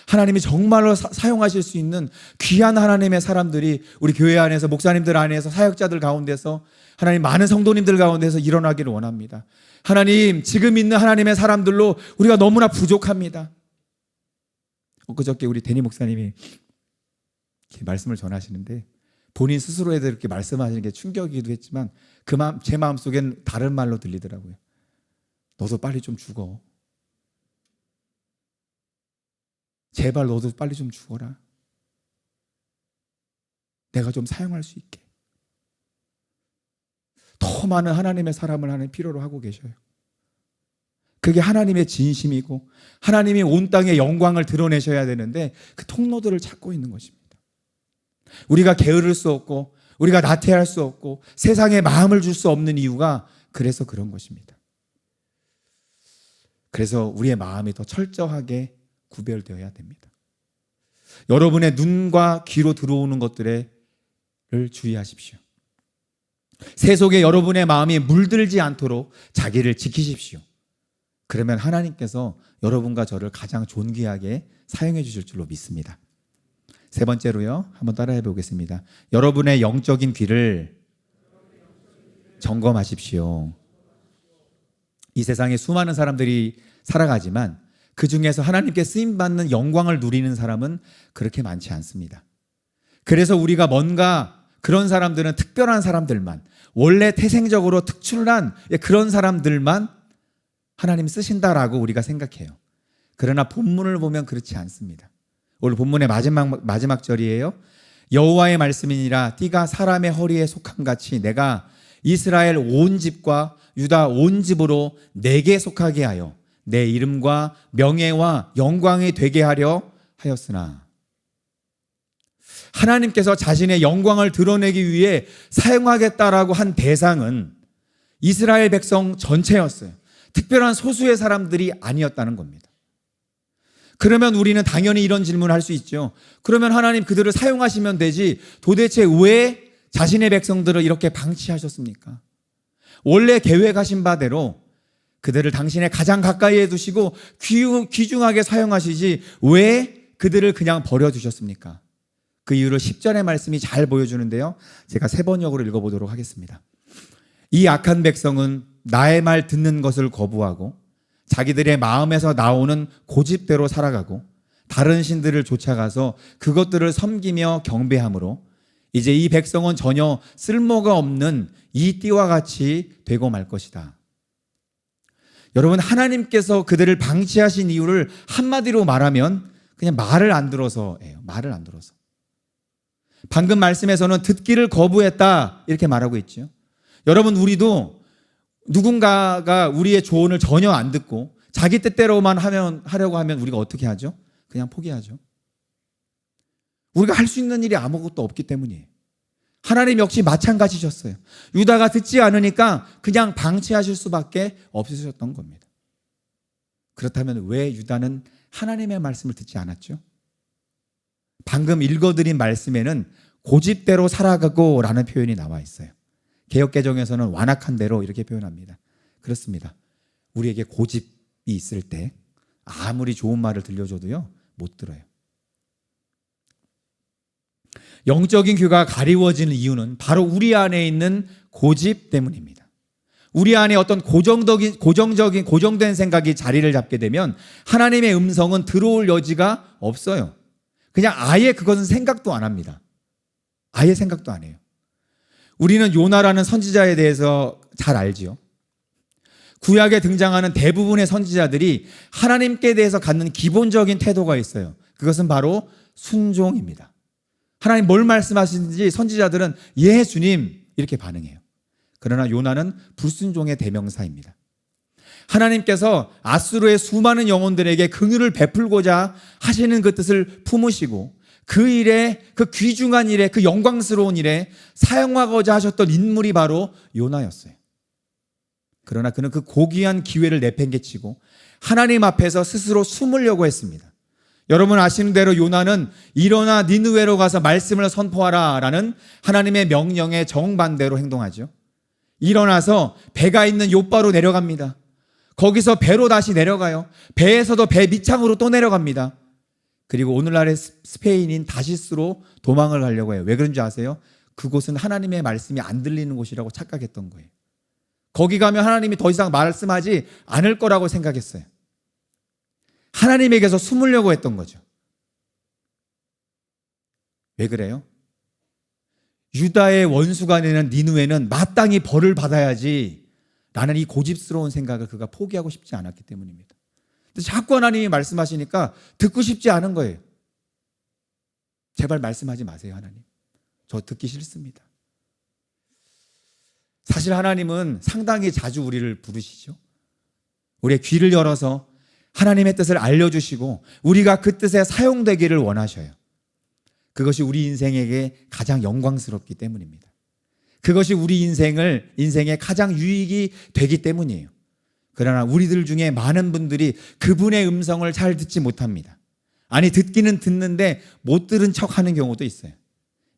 하나님이 정말로 사용하실 수 있는 귀한 하나님의 사람들이 우리 교회 안에서, 목사님들 안에서, 사역자들 가운데서, 하나님 많은 성도님들 가운데서 일어나기를 원합니다. 하나님, 지금 있는 하나님의 사람들로 우리가 너무나 부족합니다. 엊그저께 우리 데니 목사님이 이렇게 말씀을 전하시는데 본인 스스로에 대해 이렇게 말씀하시는 게 충격이기도 했지만 제 마음속엔 다른 말로 들리더라고요. 너도 빨리 좀 죽어. 제발 너도 빨리 좀 죽어라. 내가 좀 사용할 수 있게. 더 많은 하나님의 사람을 하나님 필요로 하고 계셔요. 그게 하나님의 진심이고 하나님이 온 땅에 영광을 드러내셔야 되는데 그 통로들을 찾고 있는 것입니다. 우리가 게으를 수 없고 우리가 나태할 수 없고 세상에 마음을 줄 수 없는 이유가 그래서 그런 것입니다. 그래서 우리의 마음이 더 철저하게 구별되어야 됩니다. 여러분의 눈과 귀로 들어오는 것들을 주의하십시오. 세속에 여러분의 마음이 물들지 않도록 자기를 지키십시오. 그러면 하나님께서 여러분과 저를 가장 존귀하게 사용해 주실 줄로 믿습니다. 세 번째로요, 한번 따라해 보겠습니다. 여러분의 영적인 귀를 점검하십시오. 이 세상에 수많은 사람들이 살아가지만 그 중에서 하나님께 쓰임받는 영광을 누리는 사람은 그렇게 많지 않습니다. 그래서 우리가 뭔가 그런 사람들은 특별한 사람들만, 원래 태생적으로 특출난 그런 사람들만 하나님 쓰신다라고 우리가 생각해요. 그러나 본문을 보면 그렇지 않습니다. 오늘 본문의 마지막 절이에요. 여호와의 말씀이니라 띠가 사람의 허리에 속한 같이 내가 이스라엘 온 집과 유다 온 집으로 내게 속하게 하여 내 이름과 명예와 영광이 되게 하려 하였으나, 하나님께서 자신의 영광을 드러내기 위해 사용하겠다라고 한 대상은 이스라엘 백성 전체였어요. 특별한 소수의 사람들이 아니었다는 겁니다. 그러면 우리는 당연히 이런 질문을 할 수 있죠. 그러면 하나님 그들을 사용하시면 되지 도대체 왜 자신의 백성들을 이렇게 방치하셨습니까? 원래 계획하신 바대로 그들을 당신의 가장 가까이에 두시고 귀중하게 사용하시지 왜 그들을 그냥 버려두셨습니까? 그 이유를 10절의 말씀이 잘 보여주는데요. 제가 세 번역으로 읽어보도록 하겠습니다. 이 악한 백성은 나의 말 듣는 것을 거부하고 자기들의 마음에서 나오는 고집대로 살아가고 다른 신들을 쫓아가서 그것들을 섬기며 경배함으로 이제 이 백성은 전혀 쓸모가 없는 이 띠와 같이 되고 말 것이다. 여러분, 하나님께서 그들을 방치하신 이유를 한마디로 말하면 그냥 말을 안 들어서예요. 말을 안 들어서. 방금 말씀에서는 듣기를 거부했다 이렇게 말하고 있죠. 여러분, 우리도 누군가가 우리의 조언을 전혀 안 듣고 자기 뜻대로만 하려고 하면 우리가 어떻게 하죠? 그냥 포기하죠. 우리가 할 수 있는 일이 아무것도 없기 때문이에요. 하나님 역시 마찬가지셨어요. 유다가 듣지 않으니까 그냥 방치하실 수밖에 없으셨던 겁니다. 그렇다면 왜 유다는 하나님의 말씀을 듣지 않았죠? 방금 읽어드린 말씀에는 고집대로 살아가고 라는 표현이 나와 있어요. 개역개정에서는 완악한 대로 이렇게 표현합니다. 그렇습니다. 우리에게 고집, 있을 때 아무리 좋은 말을 들려줘도요, 못 들어요. 영적인 귀가 가리워지는 이유는 바로 우리 안에 있는 고집 때문입니다. 우리 안에 어떤 고정된 생각이 자리를 잡게 되면 하나님의 음성은 들어올 여지가 없어요. 그냥 아예 그것은 생각도 안 합니다. 아예 생각도 안 해요. 우리는 요나라는 선지자에 대해서 잘 알지요. 구약에 등장하는 대부분의 선지자들이 하나님께 대해서 갖는 기본적인 태도가 있어요. 그것은 바로 순종입니다. 하나님 뭘 말씀하시는지 선지자들은 예 주님 이렇게 반응해요. 그러나 요나는 불순종의 대명사입니다. 하나님께서 아수르의 수많은 영혼들에게 긍휼을 베풀고자 하시는 그 뜻을 품으시고 그 일에, 그 귀중한 일에, 그 영광스러운 일에 사용하고자 하셨던 인물이 바로 요나였어요. 그러나 그는 그 고귀한 기회를 내팽개치고 하나님 앞에서 스스로 숨으려고 했습니다. 여러분 아시는 대로 요나는 일어나 니느웨로 가서 말씀을 선포하라 라는 하나님의 명령에 정반대로 행동하죠. 일어나서 배가 있는 욥바로 내려갑니다. 거기서 배로 다시 내려가요. 배에서도 배 밑창으로 또 내려갑니다. 그리고 오늘날의 스페인인 다시스로 도망을 가려고 해요. 왜 그런지 아세요? 그곳은 하나님의 말씀이 안 들리는 곳이라고 착각했던 거예요. 거기 가면 하나님이 더 이상 말씀하지 않을 거라고 생각했어요. 하나님에게서 숨으려고 했던 거죠. 왜 그래요? 유다의 원수가 되는 니느웨는 마땅히 벌을 받아야지 라는 이 고집스러운 생각을 그가 포기하고 싶지 않았기 때문입니다. 근데 자꾸 하나님이 말씀하시니까 듣고 싶지 않은 거예요. 제발 말씀하지 마세요, 하나님. 저 듣기 싫습니다. 사실 하나님은 상당히 자주 우리를 부르시죠. 우리의 귀를 열어서 하나님의 뜻을 알려주시고 우리가 그 뜻에 사용되기를 원하셔요. 그것이 우리 인생에게 가장 영광스럽기 때문입니다. 그것이 우리 인생에 가장 유익이 되기 때문이에요. 그러나 우리들 중에 많은 분들이 그분의 음성을 잘 듣지 못합니다. 아니 듣기는 듣는데 못 들은 척하는 경우도 있어요.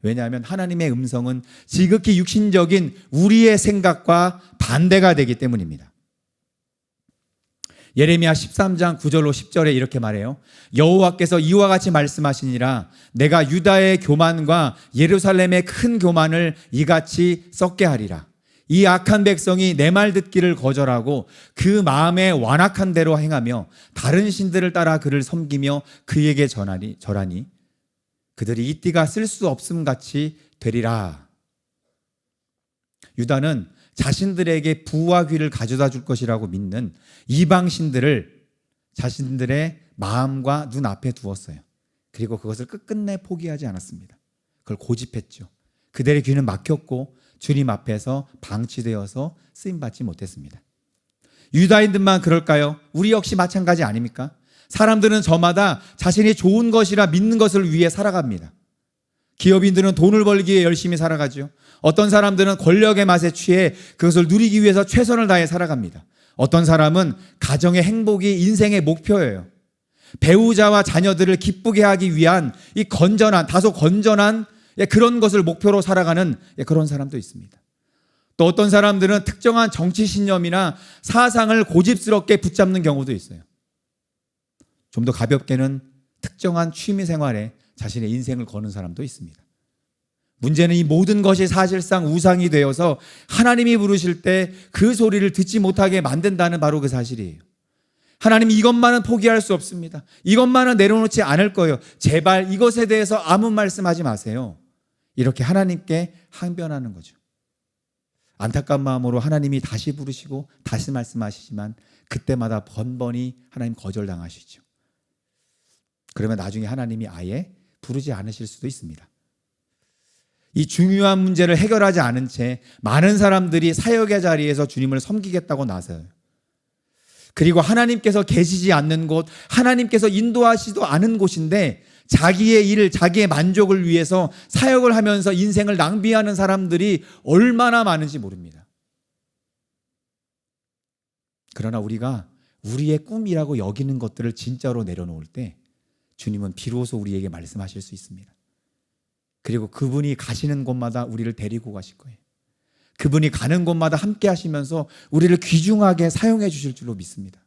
왜냐하면 하나님의 음성은 지극히 육신적인 우리의 생각과 반대가 되기 때문입니다. 예레미야 13장 9절로 10절에 이렇게 말해요. 여호와께서 이와 같이 말씀하시니라 내가 유다의 교만과 예루살렘의 큰 교만을 이같이 썩게 하리라. 이 악한 백성이 내 말 듣기를 거절하고 그 마음에 완악한 대로 행하며 다른 신들을 따라 그를 섬기며 그에게 절하니 그들이 이 띠가 쓸 수 없음 같이 되리라. 유다는 자신들에게 부와 귀를 가져다 줄 것이라고 믿는 이방 신들을 자신들의 마음과 눈앞에 두었어요. 그리고 그것을 끝끝내 포기하지 않았습니다. 그걸 고집했죠. 그들의 귀는 막혔고 주님 앞에서 방치되어서 쓰임받지 못했습니다. 유다인들만 그럴까요? 우리 역시 마찬가지 아닙니까? 사람들은 저마다 자신이 좋은 것이라 믿는 것을 위해 살아갑니다. 기업인들은 돈을 벌기 위해 열심히 살아가죠. 어떤 사람들은 권력의 맛에 취해 그것을 누리기 위해서 최선을 다해 살아갑니다. 어떤 사람은 가정의 행복이 인생의 목표예요. 배우자와 자녀들을 기쁘게 하기 위한 이 다소 건전한 그런 것을 목표로 살아가는 그런 사람도 있습니다. 또 어떤 사람들은 특정한 정치 신념이나 사상을 고집스럽게 붙잡는 경우도 있어요. 좀 더 가볍게는 특정한 취미 생활에 자신의 인생을 거는 사람도 있습니다. 문제는 이 모든 것이 사실상 우상이 되어서 하나님이 부르실 때 그 소리를 듣지 못하게 만든다는 바로 그 사실이에요. 하나님 이것만은 포기할 수 없습니다. 이것만은 내려놓지 않을 거예요. 제발 이것에 대해서 아무 말씀하지 마세요. 이렇게 하나님께 항변하는 거죠. 안타까운 마음으로 하나님이 다시 부르시고 다시 말씀하시지만 그때마다 번번이 하나님 거절당하시죠. 그러면 나중에 하나님이 아예 부르지 않으실 수도 있습니다. 이 중요한 문제를 해결하지 않은 채 많은 사람들이 사역의 자리에서 주님을 섬기겠다고 나서요. 그리고 하나님께서 계시지 않는 곳, 하나님께서 인도하시지도 않은 곳인데 자기의 일, 자기의 만족을 위해서 사역을 하면서 인생을 낭비하는 사람들이 얼마나 많은지 모릅니다. 그러나 우리가 우리의 꿈이라고 여기는 것들을 진짜로 내려놓을 때 주님은 비로소 우리에게 말씀하실 수 있습니다. 그리고 그분이 가시는 곳마다 우리를 데리고 가실 거예요. 그분이 가는 곳마다 함께 하시면서 우리를 귀중하게 사용해 주실 줄로 믿습니다.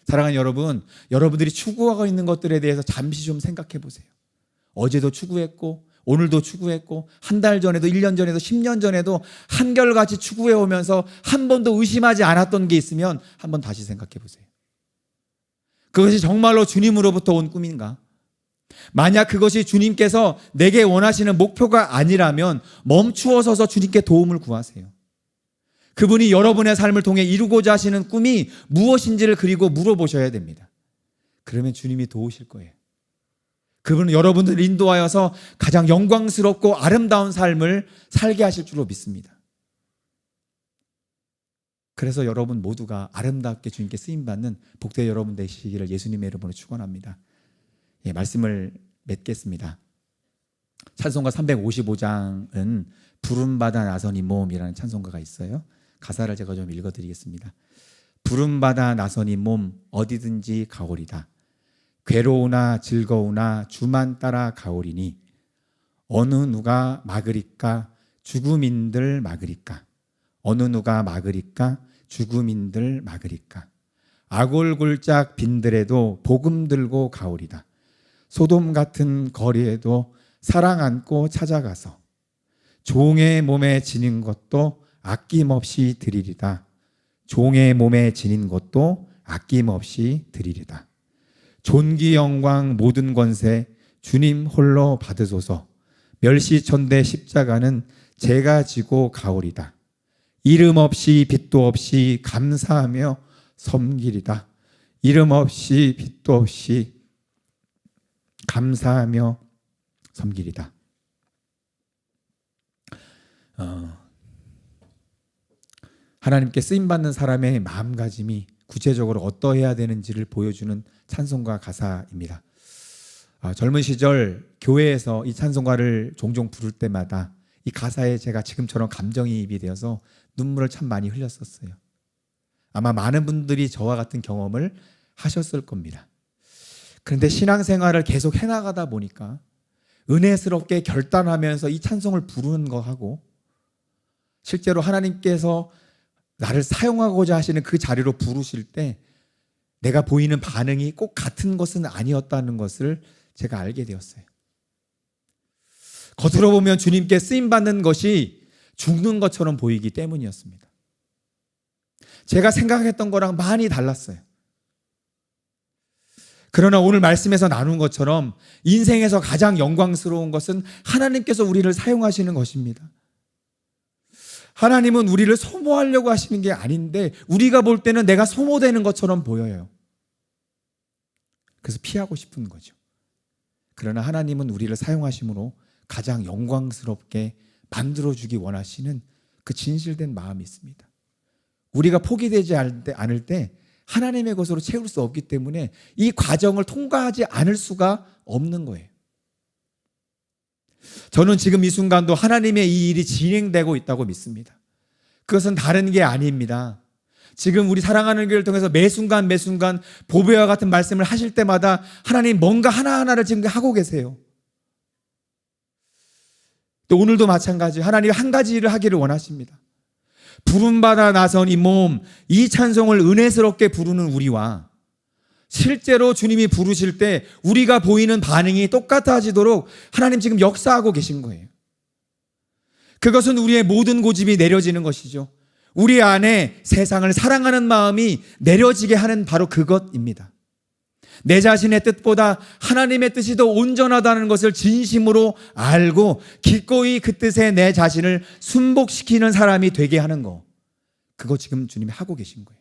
사랑하는 여러분, 여러분들이 추구하고 있는 것들에 대해서 잠시 좀 생각해 보세요. 어제도 추구했고 오늘도 추구했고 한 달 전에도 1년 전에도 10년 전에도 한결같이 추구해 오면서 한 번도 의심하지 않았던 게 있으면 한번 다시 생각해 보세요. 그것이 정말로 주님으로부터 온 꿈인가? 만약 그것이 주님께서 내게 원하시는 목표가 아니라면 멈추어 서서 주님께 도움을 구하세요. 그분이 여러분의 삶을 통해 이루고자 하시는 꿈이 무엇인지를 그리고 물어보셔야 됩니다. 그러면 주님이 도우실 거예요. 그분은 여러분들을 인도하여서 가장 영광스럽고 아름다운 삶을 살게 하실 줄로 믿습니다. 그래서 여러분 모두가 아름답게 주님께 쓰임받는 복된 여러분 되시기를 예수님의 이름으로 축원합니다. 예, 말씀을 맺겠습니다. 찬송가 355장은 부름받아 나선 이 몸이라는 찬송가가 있어요. 가사를 제가 좀 읽어드리겠습니다. 부름받아 나선 이 몸 어디든지 가오리다. 괴로우나 즐거우나 주만 따라 가오리니 어느 누가 막으리까 죽음인들 막으리까 어느 누가 막으리까 죽음인들 막으리까 아골골짝 빈들에도 복음 들고 가오리다. 소돔 같은 거리에도 사랑 안고 찾아가서 종의 몸에 지닌 것도 아낌없이 드리리다. 종의 몸에 지닌 것도 아낌없이 드리리다. 존귀 영광 모든 권세 주님 홀로 받으소서. 멸시천대 십자가는 제가 지고 가오리다. 이름 없이 빛도 없이 감사하며 섬기리다. 이름 없이 빛도 없이 감사하며 섬기리다. 하나님께 쓰임받는 사람의 마음가짐이 구체적으로 어떠해야 되는지를 보여주는 찬송가 가사입니다. 젊은 시절 교회에서 이 찬송가를 종종 부를 때마다 이 가사에 제가 지금처럼 감정이입이 되어서 눈물을 참 많이 흘렸었어요. 아마 많은 분들이 저와 같은 경험을 하셨을 겁니다. 그런데 신앙생활을 계속 해나가다 보니까 은혜스럽게 결단하면서 이 찬송을 부르는 거하고 실제로 하나님께서 나를 사용하고자 하시는 그 자리로 부르실 때 내가 보이는 반응이 꼭 같은 것은 아니었다는 것을 제가 알게 되었어요. 겉으로 보면 주님께 쓰임받는 것이 죽는 것처럼 보이기 때문이었습니다. 제가 생각했던 거랑 많이 달랐어요. 그러나 오늘 말씀에서 나눈 것처럼 인생에서 가장 영광스러운 것은 하나님께서 우리를 사용하시는 것입니다. 하나님은 우리를 소모하려고 하시는 게 아닌데 우리가 볼 때는 내가 소모되는 것처럼 보여요. 그래서 피하고 싶은 거죠. 그러나 하나님은 우리를 사용하심으로 가장 영광스럽게 만들어주기 원하시는 그 진실된 마음이 있습니다. 우리가 포기되지 않을 때 하나님의 것으로 채울 수 없기 때문에 이 과정을 통과하지 않을 수가 없는 거예요. 저는 지금 이 순간도 하나님의 이 일이 진행되고 있다고 믿습니다. 그것은 다른 게 아닙니다. 지금 우리 사랑하는 교회를 통해서 매 순간 보배와 같은 말씀을 하실 때마다 하나님 뭔가 하나하나를 지금 하고 계세요. 또 오늘도 마찬가지 하나님 한 가지 일을 하기를 원하십니다. 부름받아 나선 이 몸, 이 찬송을 은혜스럽게 부르는 우리와 실제로 주님이 부르실 때 우리가 보이는 반응이 똑같아지도록 하나님 지금 역사하고 계신 거예요. 그것은 우리의 모든 고집이 내려지는 것이죠. 우리 안에 세상을 사랑하는 마음이 내려지게 하는 바로 그것입니다. 내 자신의 뜻보다 하나님의 뜻이 더 온전하다는 것을 진심으로 알고 기꺼이 그 뜻에 내 자신을 순복시키는 사람이 되게 하는 거. 그거 지금 주님이 하고 계신 거예요.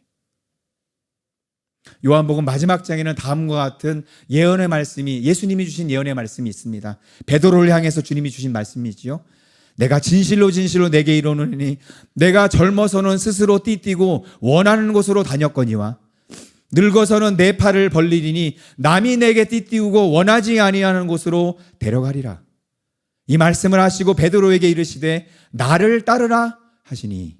요한복음 마지막 장에는 다음과 같은 예언의 말씀이 예수님이 주신 예언의 말씀이 있습니다. 베드로를 향해서 주님이 주신 말씀이지요. 내가 진실로 내게 이르노니 내가 젊어서는 스스로 띠띠고 원하는 곳으로 다녔거니와 늙어서는 내 팔을 벌리리니 남이 내게 띠띠우고 원하지 아니하는 곳으로 데려가리라. 이 말씀을 하시고 베드로에게 이르시되 나를 따르라 하시니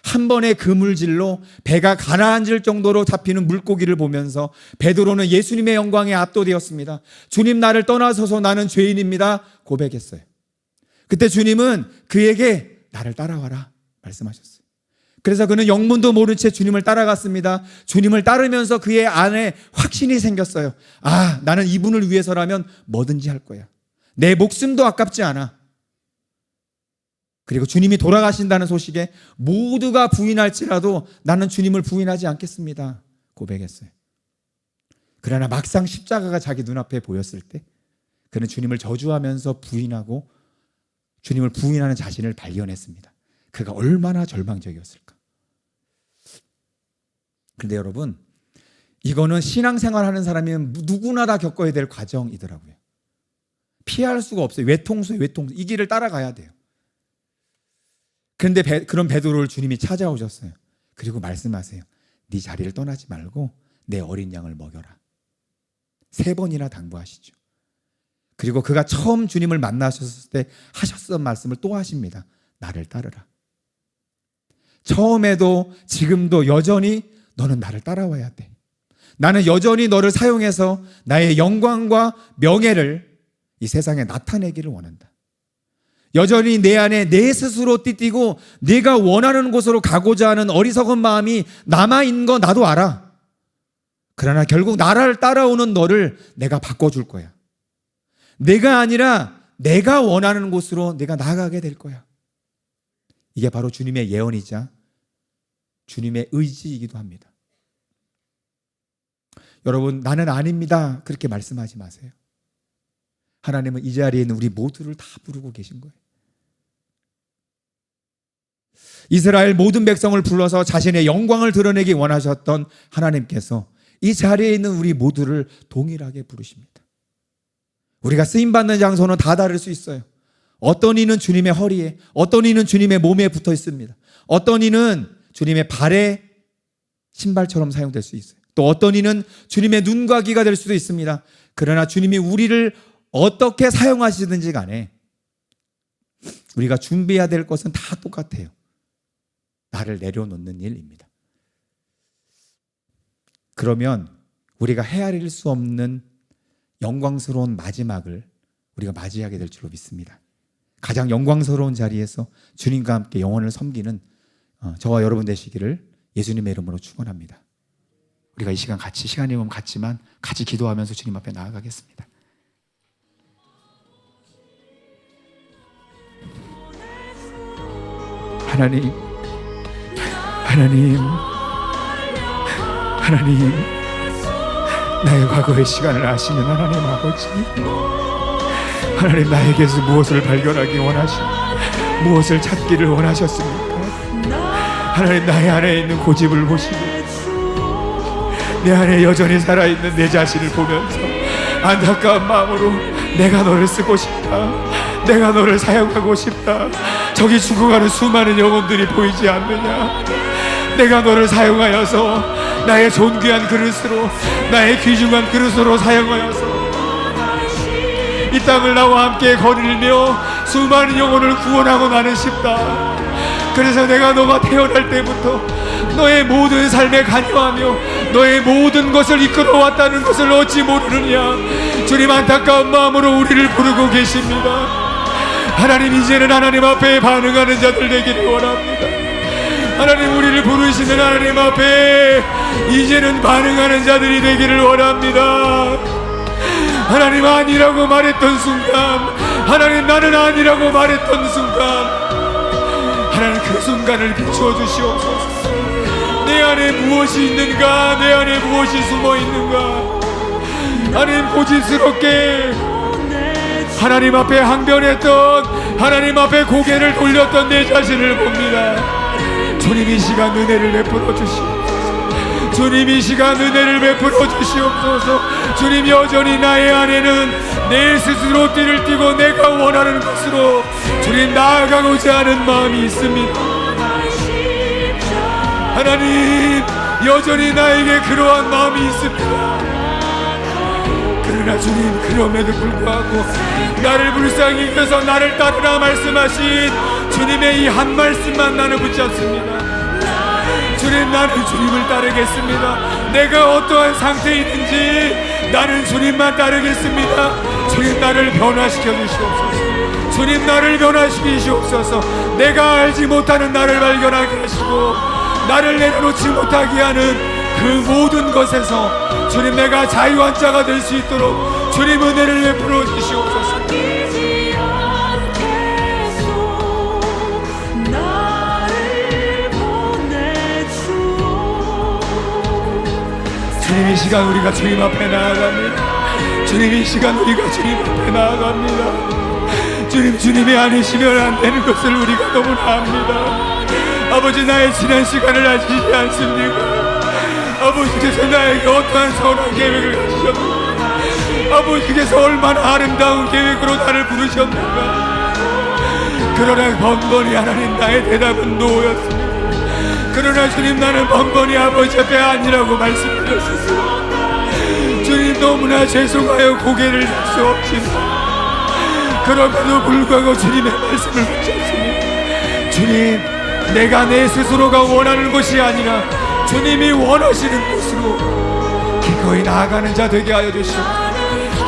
한 번의 그물질로 배가 가라앉을 정도로 잡히는 물고기를 보면서 베드로는 예수님의 영광에 압도되었습니다. 주님 나를 떠나서서 나는 죄인입니다 고백했어요. 그때 주님은 그에게 나를 따라와라 말씀하셨어요. 그래서 그는 영문도 모른 채 주님을 따라갔습니다. 주님을 따르면서 그의 안에 확신이 생겼어요. 아, 나는 이분을 위해서라면 뭐든지 할 거야. 내 목숨도 아깝지 않아. 그리고 주님이 돌아가신다는 소식에 모두가 부인할지라도 나는 주님을 부인하지 않겠습니다. 고백했어요. 그러나 막상 십자가가 자기 눈앞에 보였을 때 그는 주님을 저주하면서 부인하고 주님을 부인하는 자신을 발견했습니다. 그가 얼마나 절망적이었을까. 그런데 여러분, 이거는 신앙생활하는 사람이면 누구나 다 겪어야 될 과정이더라고요. 피할 수가 없어요. 외통수. 이 길을 따라가야 돼요. 그런데 그런 베드로를 주님이 찾아오셨어요. 그리고 말씀하세요. 네 자리를 떠나지 말고 내 어린 양을 먹여라. 3번이나 당부하시죠. 그리고 그가 처음 주님을 만나셨을 때 하셨던 말씀을 또 하십니다. 나를 따르라. 처음에도 지금도 여전히 너는 나를 따라와야 돼. 나는 여전히 너를 사용해서 나의 영광과 명예를 이 세상에 나타내기를 원한다. 여전히 내 안에 내 스스로 띠띠고 내가 원하는 곳으로 가고자 하는 어리석은 마음이 남아있는 거 나도 알아. 그러나 결국 나를 따라오는 너를 내가 바꿔줄 거야. 내가 아니라 내가 원하는 곳으로 내가 나아가게 될 거야. 이게 바로 주님의 예언이자 주님의 의지이기도 합니다. 여러분, 나는 아닙니다. 그렇게 말씀하지 마세요. 하나님은 이 자리에 있는 우리 모두를 다 부르고 계신 거예요. 이스라엘 모든 백성을 불러서 자신의 영광을 드러내기 원하셨던 하나님께서 이 자리에 있는 우리 모두를 동일하게 부르십니다. 우리가 쓰임받는 장소는 다 다를 수 있어요. 어떤 이는 주님의 허리에, 어떤 이는 주님의 몸에 붙어 있습니다. 어떤 이는 주님의 발에 신발처럼 사용될 수 있어요. 또 어떤 이는 주님의 눈과 귀가 될 수도 있습니다. 그러나 주님이 우리를 어떻게 사용하시든지 간에 우리가 준비해야 될 것은 다 똑같아요. 나를 내려놓는 일입니다. 그러면 우리가 헤아릴 수 없는 영광스러운 마지막을 우리가 맞이하게 될 줄로 믿습니다. 가장 영광스러운 자리에서 주님과 함께 영혼을 섬기는 저와 여러분 되시기를 예수님의 이름으로 축원합니다. 우리가 이 시간 같이 시간이 오면 같지만 같이 기도하면서 주님 앞에 나아가겠습니다. 하나님, 나의 과거의 시간을 아시는 하나님 아버지, 하나님, 나에게서 무엇을 발견하기 원하시고 무엇을 찾기를 원하셨습니까? 하나님, 나의 안에 있는 고집을 보시고 내 안에 여전히 살아있는 내 자신을 보면서 안타까운 마음으로 내가 너를 쓰고 싶다, 내가 너를 사용하고 싶다, 저기 죽어가는 수많은 영혼들이 보이지 않느냐, 내가 너를 사용하여서 나의 존귀한 그릇으로, 나의 귀중한 그릇으로 사용하여서 이 땅을 나와 함께 거닐며 수많은 영혼을 구원하고 나는 싶다. 그래서 내가 너가 태어날 때부터 너의 모든 삶에 관여하며 너의 모든 것을 이끌어왔다는 것을 어찌 모르느냐. 주님, 안타까운 마음으로 우리를 부르고 계십니다. 하나님, 이제는 하나님 앞에 반응하는 자들 되기를 원합니다. 하나님, 우리를 부르시는 하나님 앞에 이제는 반응하는 자들이 되기를 원합니다. 하나님, 아니라고 말했던 순간, 하나님, 나는 아니라고 말했던 순간, 하나님, 그 순간을 비추어 주시옵소서. 내 안에 무엇이 있는가, 내 안에 무엇이 숨어 있는가. 하나님, 고집스럽게 하나님 앞에 항변했던, 하나님 앞에 고개를 돌렸던 내 자신을 봅니다. 주님, 이 시간 은혜를 베풀어 주시옵소서. 주님, 이 시간 은혜를 베풀어 주시옵소서. 주님, 여전히 나의 안에는 내 스스로 띠를 띠고 내가 원하는 것으로 주님 나아가고자 하는 마음이 있습니다. 하나님, 여전히 나에게 그러한 마음이 있습니다. 그러나 주님, 그럼에도 불구하고 나를 불쌍히 여겨서 나를 따르라 말씀하신 주님의 이 한 말씀만 나는 붙잡습니다. 주님, 나는 주님을 따르겠습니다. 내가 어떠한 상태에 있는지 나는 주님만 따르겠습니다. 주님, 나를 변화시켜 주시옵소서. 주님 나를 변화시키시옵소서. 내가 알지 못하는 나를 발견하게 하시고 나를 내려놓지 못하게 하는 그 모든 것에서 주님 내가 자유한 자가 될 수 있도록 주님 은혜를 베풀어 주시옵소서. 주님 이 시간 우리가 주님 앞에 나아갑니다. 주님 이 시간 우리가 주님 앞에 나아갑니다. 주님이 아니시면 안 되는 것을 우리가 너무나 압니다. 아버지 나의 지난 시간을 아시지 않습니까? 아버지께서 나에게 어떠한 선한 계획을 가지셨는가? 아버지께서 얼마나 아름다운 계획으로 나를 부르셨는가? 그러나 번번이 하나님 나의 대답은 노였습니다. 그러나 주님 나는 번번이 아버지 앞에 아니라고 말씀드렸습니다. 주님 너무나 죄송하여 고개를 들 수 없지만 그럼에도 불구하고 주님의 말씀을 붙잡습니다. 주님 내가 내 스스로가 원하는 것이 아니라 주님이 원하시는 곳으로 기꺼이 나아가는 자 되게 하여 주시옵소서.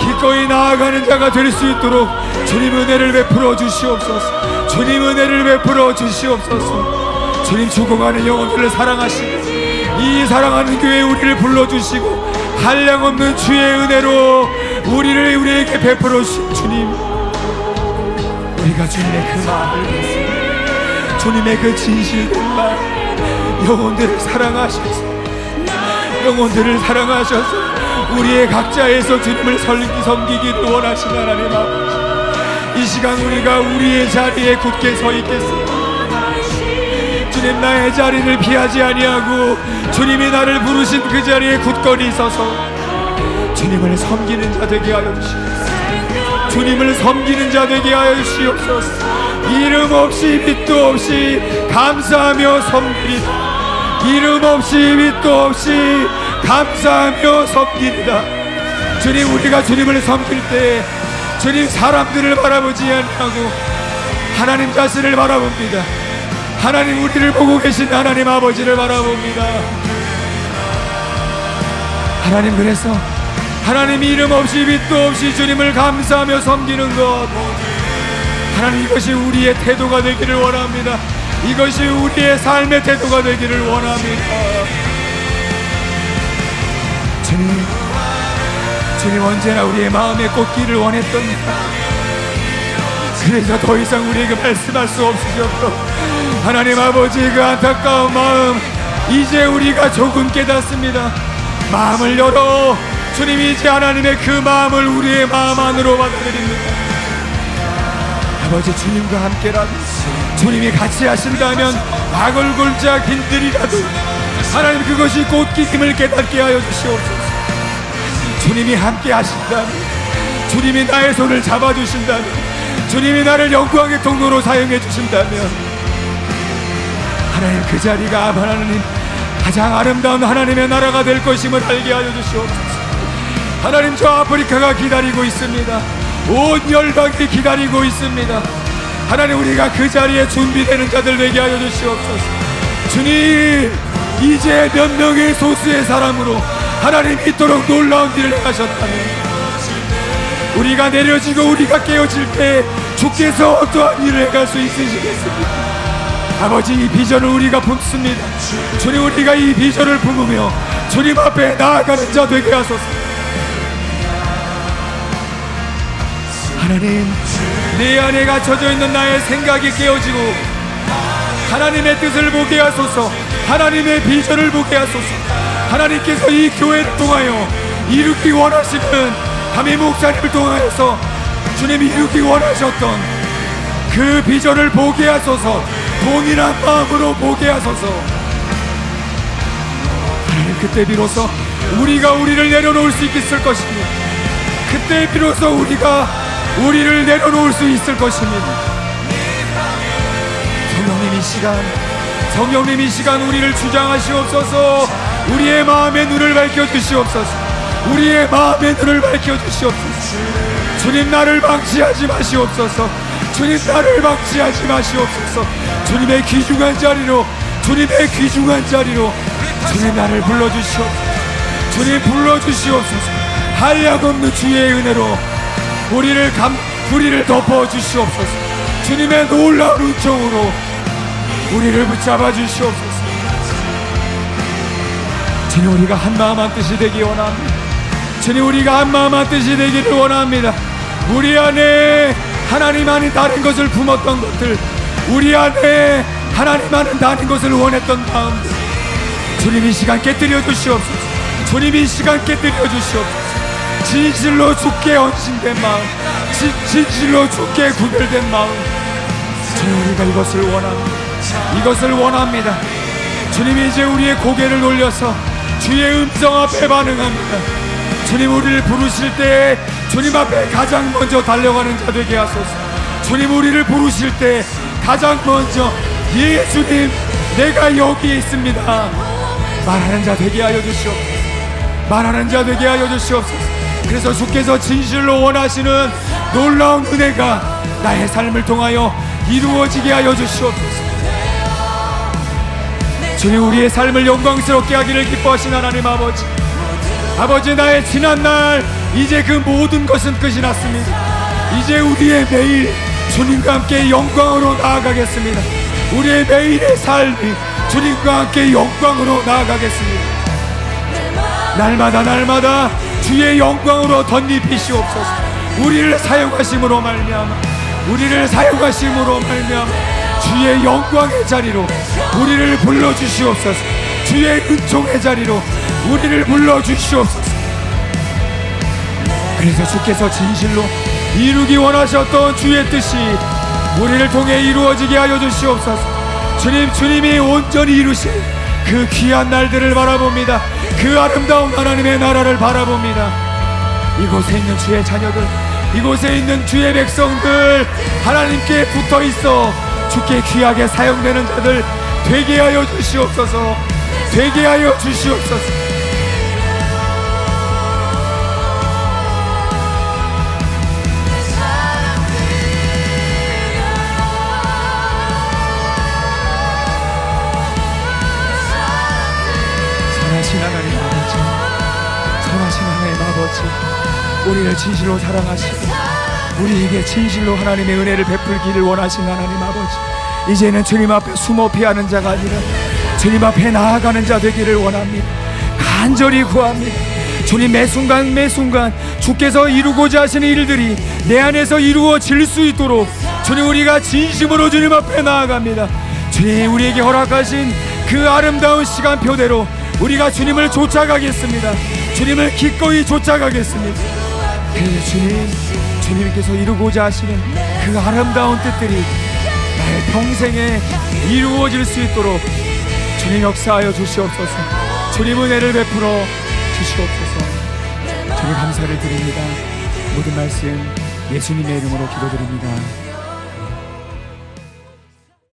기꺼이 나아가는 자가 될 수 있도록 주님 은혜를 베풀어 주시옵소서. 주님 은혜를 베풀어 주시옵소서. 주님 죽어가는 영혼들을 사랑하시고 이 사랑하는 교회에 우리를 불러주시고 한량없는 주의 은혜로 우리에게 베풀어 주신 주님, 우리가 주님의 그 마음을 믿습니다. 주님의 그 진실된 말, 영혼들을 사랑하셔서 우리의 각자에서 주님을 섬기기를 원하시는 하나님 아버지, 이 시간 우리가 우리의 자리에 굳게 서 있겠습니다. 주님 나의 자리를 피하지 아니하고 주님이 나를 부르신 그 자리에 굳건히 서서 주님을 섬기는 자 되게 하여 주시옵소서. 주님을 섬기는 자 되게 하여 주시옵소서. 이름 없이 빛도 없이 감사하며 섬기리다. 이름 없이 빛도 없이 감사하며 섬기리다. 주님 우리가 주님을 섬길 때 주님 사람들을 바라보지 아니하고 하나님 자신을 바라봅니다. 하나님 우리를 보고 계신 하나님 아버지를 바라봅니다. 하나님 그래서 하나님 이름 없이 빛도 없이 주님을 감사하며 섬기는 것, 하나님 이것이 우리의 태도가 되기를 원합니다. 이것이 우리의 삶의 태도가 되기를 원합니다. 주님 언제나 우리의 마음에 꽂기를 원했던가. 그래서 더 이상 우리에게 말씀할 수 없으셨고 하나님 아버지 그 안타까운 마음 이제 우리가 조금 깨닫습니다. 마음을 열어 주님이 이제 하나님의 그 마음을 우리의 마음 안으로 받아들입니다. 아버지 주님과 함께라도 주님이 같이 하신다면 악을 골자 긴들이라도 하나님 그것이 꽂기임을 깨닫게 하여 주시옵소서. 주님이 함께 하신다면, 주님이 나의 손을 잡아주신다면, 주님이 나를 영광의 통로로 사용해 주신다면 하나님 그 자리가 하나님 가장 아름다운 하나님의 나라가 될 것임을 알게 하여 주시옵소서. 하나님 저 아프리카가 기다리고 있습니다. 온 열방이 기다리고 있습니다. 하나님 우리가 그 자리에 준비되는 자들 되게 하여 주시옵소서. 주님 이제 몇 명의 소수의 사람으로 하나님 이토록 놀라운 일을 행하셨다면 우리가 내려지고 우리가 깨어질 때 주께서 어떠한 일을 행할 수 있으시겠습니까? 아버지 이 비전을 우리가 품습니다. 주님 우리가 이 비전을 품으며 주님 앞에 나아가는 자 되게 하소서. 하나님 내 안에 갇혀져 있는 나의 생각이 깨어지고 하나님의 뜻을 보게 하소서. 하나님의 비전을 보게 하소서. 하나님께서 이 교회를 통하여 이루기 원하시는 담임 목사님을 통하여서 주님이 이루기 원하셨던 그 비전을 보게 하소서. 동일한 마음으로 보게 하소서. 하나님 그때 비로소 우리가 우리를 내려놓을 수 있을 것입니다. 그때 비로소 우리가 우리를 내려놓을 수 있을 것입니다. 성령님 이 시간 우리를 주장하시옵소서. 우리의 마음의 눈을 밝혀주시옵소서. 우리의 마음의 눈을 밝혀주시옵소서. 주님 나를 방치하지 마시옵소서. 주님 나를 방치하지 마시옵소서. 주님의 귀중한 자리로 주님 나를 불러주시옵소서. 주님 불러주시옵소서. 한량없는 주의 은혜로 우리를 우리를 덮어 주시옵소서. 주님의 놀라운 은총으로 우리를 붙잡아 주시옵소서. 주님, 우리가 한마음 한뜻이 되기 원합니다. 주님, 우리가 한마음 한뜻이 되기를 원합니다. 우리 안에 하나님 아닌 다른 것을 품었던 것들, 우리 안에 하나님 아닌 다른 것을 원했던 마음들, 주님 이 시간 깨뜨려 주시옵소서. 주님 이 시간 깨뜨려 주시옵소서. 진실로 주께 헌신된 마음, 진실로 주께 구별된 마음, 주님 우리가 이것을 원합니다. 이것을 원합니다. 주님이 이제 우리의 고개를 돌려서 주의 음성 앞에 반응합니다. 주님, 우리를 부르실 때 주님 앞에 가장 먼저 달려가는 자 되게 하소서. 주님, 우리를 부르실 때 가장 먼저 예수님 내가 여기에 있습니다 말하는 자 되게 하여 주시옵소서. 말하는 자 되게 하여 주시옵소서. 그래서 주께서 진실로 원하시는 놀라운 은혜가 나의 삶을 통하여 이루어지게 하여 주시옵소서. 주님, 우리의 삶을 영광스럽게 하기를 기뻐하신 하나님 아버지, 아버지, 나의 지난날 이제 그 모든 것은 끝이 났습니다. 이제 우리의 매일 주님과 함께 영광으로 나아가겠습니다. 우리의 매일의 삶이 주님과 함께 영광으로 나아가겠습니다. 날마다 주의 영광으로 덧입히시옵소서. 우리를 사용하심으로 말미암아, 우리를 사용하심으로 말미암아 주의 영광의 자리로 우리를 불러주시옵소서. 주의 은총의 자리로 우리를 불러주시옵소서. 그래서 주께서 진실로 이루기 원하셨던 주의 뜻이 우리를 통해 이루어지게 하여 주시옵소서. 주님이 온전히 이루신 그 귀한 날들을 바라봅니다. 그 아름다운 하나님의 나라를 바라봅니다. 이곳에 있는 주의 자녀들, 이곳에 있는 주의 백성들, 하나님께 붙어있어 주께 귀하게 사용되는 자들 되게 하여 주시옵소서. 되게 하여 주시옵소서. 선하신 하나님 아버지, 선하신 하나님 아버지, 우리를 진실로 사랑하시고 우리에게 진실로 하나님의 은혜를 베풀기를 원하신 하나님 아버지, 이제는 주님 앞에 숨어 피하는 자가 아니라 주님 앞에 나아가는 자 되기를 원합니다. 간절히 구합니다. 주님, 매 순간 주께서 이루고자 하시는 일들이 내 안에서 이루어질 수 있도록 주님, 우리가 진심으로 주님 앞에 나아갑니다. 주님, 우리에게 허락하신 그 아름다운 시간표대로 우리가 주님을 쫓아가겠습니다. 주님을 기꺼이 쫓아가겠습니다. 그래서 주님께서 이루고자 하시는 그 아름다운 뜻들이 나의 평생에 이루어질 수 있도록 주님 역사하여 주시옵소서. 주님 은혜를 베풀어 주시옵소서. 주님 감사를 드립니다. 모든 말씀 예수님의 이름으로 기도드립니다.